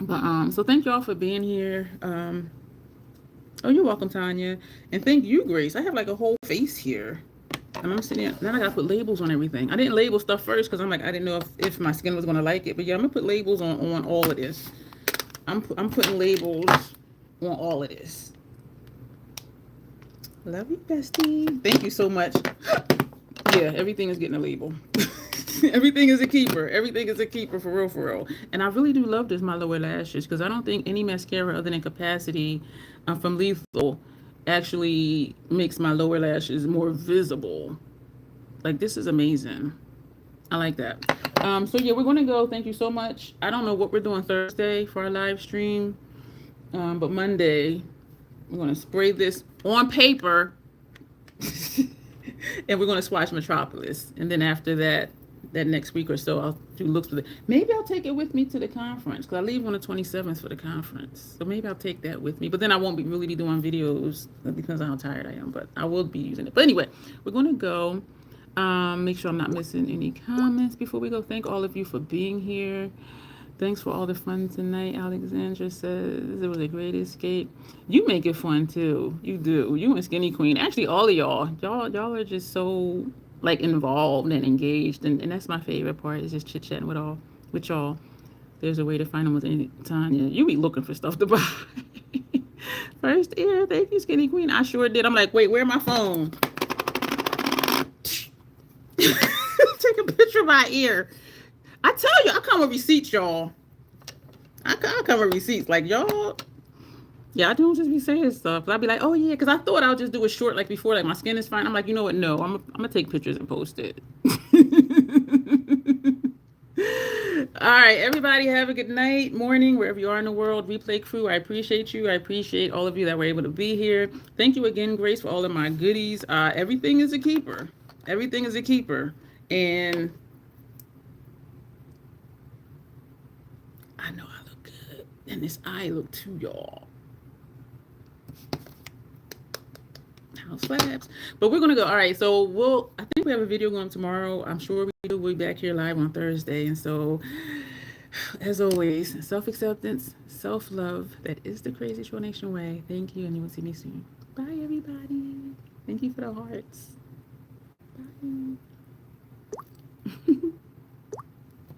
But so thank y'all for being here. Oh, you're welcome, Tanya. And thank you, Grace. I have like a whole face here. And I'm sitting here. Now I gotta put labels on everything. I didn't label stuff first because I'm like, I didn't know if my skin was gonna like it. But yeah, I'm gonna put labels on all of this. I'm putting labels on all of this. Love you, bestie. Thank you so much. Yeah, everything is getting a label. Everything is a keeper. Everything is a keeper for real, for real. And I really do love this, my lower lashes, because I don't think any mascara other than Capacity from Lethal actually makes my lower lashes more visible. Like, this is amazing. I like that. So yeah, we're gonna go. Thank you so much. I don't know what we're doing Thursday for our live stream, but Monday we're gonna spray this on paper, and we're gonna swatch Metropolis, and then after that, that next week or so, I'll do looks with it. Maybe I'll take it with me to the conference because I leave on the 27th for the conference. So maybe I'll take that with me. But then I won't really be doing videos because of how tired I am. But I will be using it. But anyway, we're gonna go. Make sure I'm not missing any comments before we go. Thank all of you for being here. Thanks for all the fun tonight. Alexandra says it was a great escape. You make it fun too. You do. You and Skinny Queen. Actually, all of y'all are just so like involved and engaged, and that's my favorite part. Is just chit chatting with y'all. There's a way to find them with any Tanya. You be looking for stuff to buy. First ear. Thank you, Skinny Queen. I sure did. I'm like, wait, where's my phone? Take a picture of my ear. I tell you, I come with receipts, y'all. I come with receipts. Like, y'all, yeah, I don't just be saying stuff. I'll be like, oh, yeah, because I thought I'll just do it short, like before, like my skin is fine. I'm like, you know what? No, I'm going to take pictures and post it. All right, everybody, have a good night, morning, wherever you are in the world. Replay crew, I appreciate you. I appreciate all of you that were able to be here. Thank you again, Grace, for all of my goodies. Everything is a keeper. Everything is a keeper. And I know I look good. And this eye look too, y'all. House slabs. But we're going to go. All right. So I think we have a video going tomorrow. I'm sure we do. We'll be back here live on Thursday. And so, as always, self-acceptance, self-love. That is the Crazy Troll Nation way. Thank you. And you will see me soon. Bye, everybody. Thank you for the hearts. Bye.